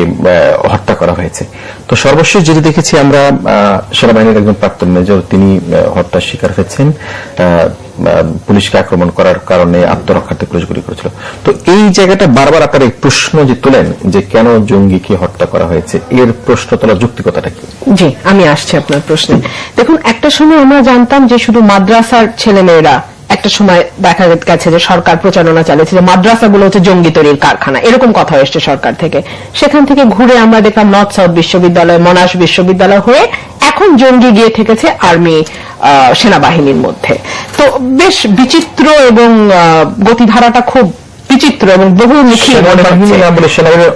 হত্যা করা হয়েছে। তো সর্বশেষ যেটি দেখেছি আমরা, সেনাবাহিনীর একজন প্রাক্তন মেজর, তিনি হত্যার শিকার হয়েছেন, পুলিশকে আক্রমণ করার কারণে আত্মরক্ষার্থে পুলিশ গুলি করেছিল। তো এই জায়গাটা বারবার আপনার এই প্রশ্ন যে তোলেন যে কেন জঙ্গিকে হত্যা করা হয়েছে, এর প্রশ্ন তোলার যৌক্তিকতাটা কি? জি, আমি আসছি আপনার প্রশ্নে। দেখুন, একটা সময় আমরা জানতাম যে শুধু মাদ্রাসার ছেলেমেয়েরা একটা সময় দেখা গেছে যে সরকার প্রচারণা চালিয়েছে যে মাদ্রাসাগুলো হচ্ছে জঙ্গি তৈরির কারখানা, এরকম কথা এসছে সরকার থেকে। সেখান থেকে ঘুরে আমরা দেখলাম নর্থ সাউথ বিশ্ববিদ্যালয়, মনাশ বিশ্ববিদ্যালয় হয়ে এখন জঙ্গি গিয়ে ঠেকেছে আর্মি সেনাবাহিনীর মধ্যে। তো বেশ বিচিত্র এবং গতিধারাটা খুব বিচিত্র এবং বহুমুখী মনে হচ্ছে।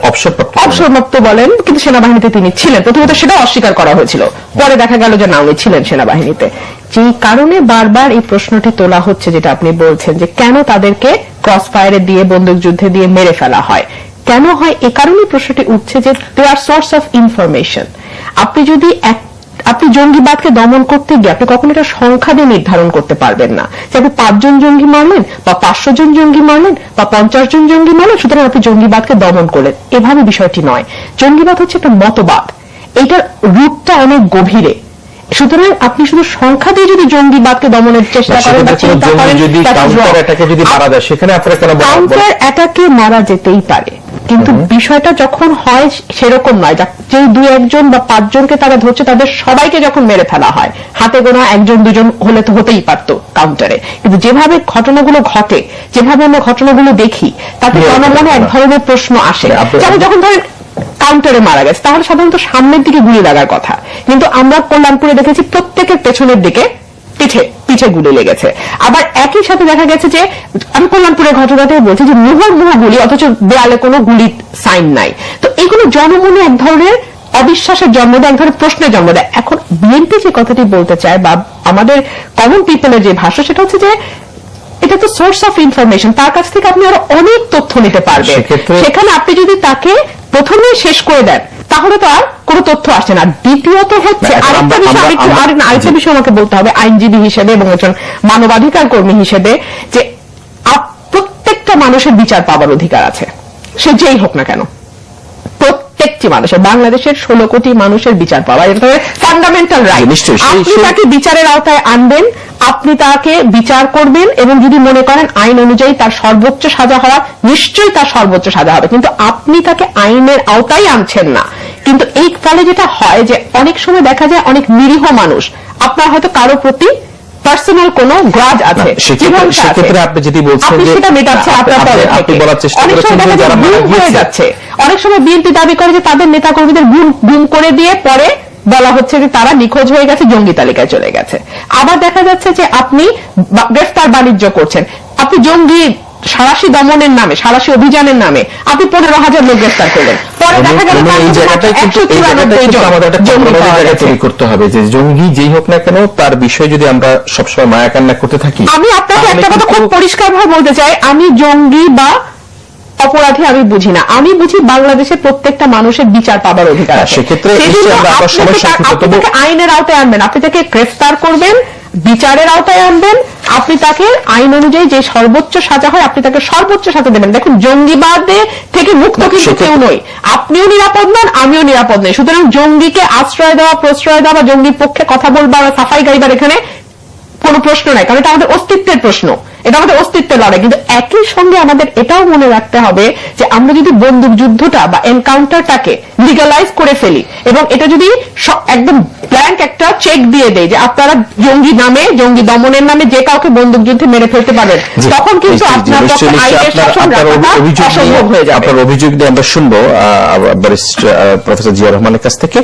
অবসরপ্রাপ্ত বলেন, কিন্তু সেনাবাহিনীতে তিনি ছিলেন। প্রথমত সেটা অস্বীকার করা হয়েছিল, পরে দেখা গেল যে না, উনি ছিলেন সেনাবাহিনীতে। যেই কারণে বারবার এই প্রশ্নটি তোলা হচ্ছে, যেটা আপনি বলছেন যে কেন তাদেরকে ক্রস ফায়ারে দিয়ে, বন্দুক যুদ্ধে দিয়ে মেরে ফেলা হয়, কেন হয়, এ কারণেই প্রশ্নটি উঠছে যে দে আর সোর্স অফ ইনফরমেশন। আপনি জঙ্গিবাদকে দমন করতে গিয়ে আপনি কখনো এটা সংখ্যা দিয়ে নির্ধারণ করতে পারবেন না যে আপনি 5 জন জঙ্গি মারলেন বা 500 জন জঙ্গি মারলেন বা 50 জন জঙ্গি মারলেন, সুতরাং আপনি জঙ্গিবাদকে দমন করলেন। এভাবে বিষয়টি নয়। জঙ্গিবাদ হচ্ছে একটা মতবাদ, এইটার রুটটা অনেক গভীরে। সুতরাং আপনি শুধু সংখ্যা দিয়ে যদি জঙ্গিবাদকে দমনের চেষ্টা করেন বা চিন্তা করেন, কাউন্টার অ্যাটাকে মারা যেতেই পারে, কিন্তু বিষয়টা যখন হয় সেরকম নয় যে 2-1 জন বা 5 জনকে তারা ধরছে, তাদের সবাইকে যখন মেরে ফেলা হয়, হাতে গোনা 1-2 জন হলে তো হতেই পারত কাউন্টারে। কিন্তু যেভাবে ঘটনাগুলো ঘটে, যেভাবে আমরা ঘটনাগুলো দেখি, তাতে জনমনে এক ধরনের প্রশ্ন আসে। যেমন যখন ধরেন কাউন্টারে মারা গেছে, তাহলে সাধারণত সামনের দিকে গুলি লাগার কথা, কিন্তু আমরা কল্যাণপুরে দেখেছি প্রত্যেকের পেছনের দিকে পিঠে গুলি লেগেছে। আবার একই সাথে দেখা গেছে যে, আমি কল্যাণপুরের ঘটনাটাই বলছি, যে মুহুর্মুহু গুলি, অথচ দেয়ালে কোনো গুলির সাইন নাই। তো এগুলো জনমনে এক ধরনের অবিশ্বাসের জন্ম দেয়, এক ধরনের প্রশ্নের জন্ম দেয়। এখন বিএনপি যে কথাটি বলতে চায় বা আমাদের কমন পিপলের যে ভাষা, সেটা হচ্ছে যে এটা তো সোর্স অফ ইনফরমেশন, তার কাছ থেকে আপনি আরো অনেক তথ্য নিতে পারবেন। সেখানে আপনি যদি তাকে প্রথমেই শেষ করে দেন, তাহলে তো আর কোনো তথ্য আসছে না। দ্বিতীয়ত হচ্ছে আরেকটা বিষয় আমাকে বলতে হবে আইনজীবী হিসেবে এবং একজন মানবাধিকার কর্মী হিসেবে, যে প্রত্যেকটা মানুষের বিচার পাওয়ার অধিকার আছে, সে যেই হোক না কেন। প্রত্যেকটি মানুষের, বাংলাদেশের 16 কোটি মানুষের বিচার পাওয়া, এটা ফান্ডামেন্টাল রাইট। আপনি তাকে বিচারের আওতায় আনবেন, আপনি তাকে বিচার করবেন, এবং যদি মনে করেন আইন অনুযায়ী তার সর্বোচ্চ সাজা হওয়া, নিশ্চয়ই তার সর্বোচ্চ সাজা হবে, কিন্তু আপনি তাকে আইনের আওতায় আনছেন না। কিন্তু এই ফলে যেটা হয় যে অনেক সময় দেখা যায় অনেক নিরীহ মানুষ, আপনার হয়তো কারো প্রতি পার্সোনাল কোনো গ্রাজ আছে, সেক্ষেত্রে আপনি যদি বলছেন যে সেটা মেটাচ্ছে আপনার পরে থেকে, অনেক সময় দেখা যায় গুম হয়ে যাচ্ছে। অনেক সময় বিএনপি দাবি করে যে তাদের নেতাকর্মীদের গুম করে দিয়ে পরে বলা হচ্ছে যে তারা নিখোঁজ হয়ে গেছে, জঙ্গি তালিকায় চলে গেছে। আবার দেখা যাচ্ছে যে আপনি গ্রেফতার বাণিজ্য করছেন, আপনি জঙ্গি সাঁড়াশি দমনের নামে, সাঁড়াশি অভিযানের নামে আপনি 15,000 লোক গ্রেফতার করলেন, পরে দেখা গেল করতে হবে যে জঙ্গি যেই হোক না কেন, তার বিষয়ে যদি আমরা সবসময় মায়া কান্না করতে থাকি। আমি আপনাকে একটা কথা খুব পরিষ্কার ভাবে বলতে চাই, আমি জঙ্গি বা অপরাধী আমি বুঝি না, আমি বুঝি বাংলাদেশের প্রত্যেকটা মানুষের বিচার পাবার অধিকার আছে। সেক্ষেত্রে আপনি আইনের আওতায় আনবেন, আপনি তাকে গ্রেফতার করবেন, বিচারের আওতায় আনবেন, আপনি তাকে আইন অনুযায়ী যে সর্বোচ্চ সাজা হয় আপনি তাকে সর্বোচ্চ সাজা দেবেন। দেখুন, জঙ্গিবাদে থেকে মুক্ত কিন্তু কেউ নই, আপনিও নিরাপদ নন, আমিও নিরাপদ নই। সুতরাং জঙ্গিকে আশ্রয় দেওয়া, প্রশ্রয় দেওয়া বা জঙ্গির পক্ষে কথা বলবা বা সাফাই গাইবার এখানে কোনো প্রশ্ন নাই, কারণ এটা আমাদের অস্তিত্বের প্রশ্ন, এটা আমাদের অস্তিত্বের লড়াই। কিন্তু একই সঙ্গে আমাদের এটাও মনে রাখতে হবে যে আমরা যদি বন্দুক যুদ্ধটা বা এনকাউন্টারটাকে লিগালাইজ করে ফেলি এবং এটা যদি একদম ব্ল্যাঙ্ক একটা চেক দিয়ে দেয় যে আপনারা জঙ্গি নামে, জঙ্গি দমনের নামে যে কাউকে বন্দুক যুদ্ধে মেরে ফেলতে পারেন, তখন কিন্তু আপনার পক্ষে আইনের শাসন রাখাটা অসম্ভব হয়ে যাবে। আপনার অভিযোগ নিয়ে আমরা শুনবো প্রফেসর জিয়া রহমানের কাছ থেকে।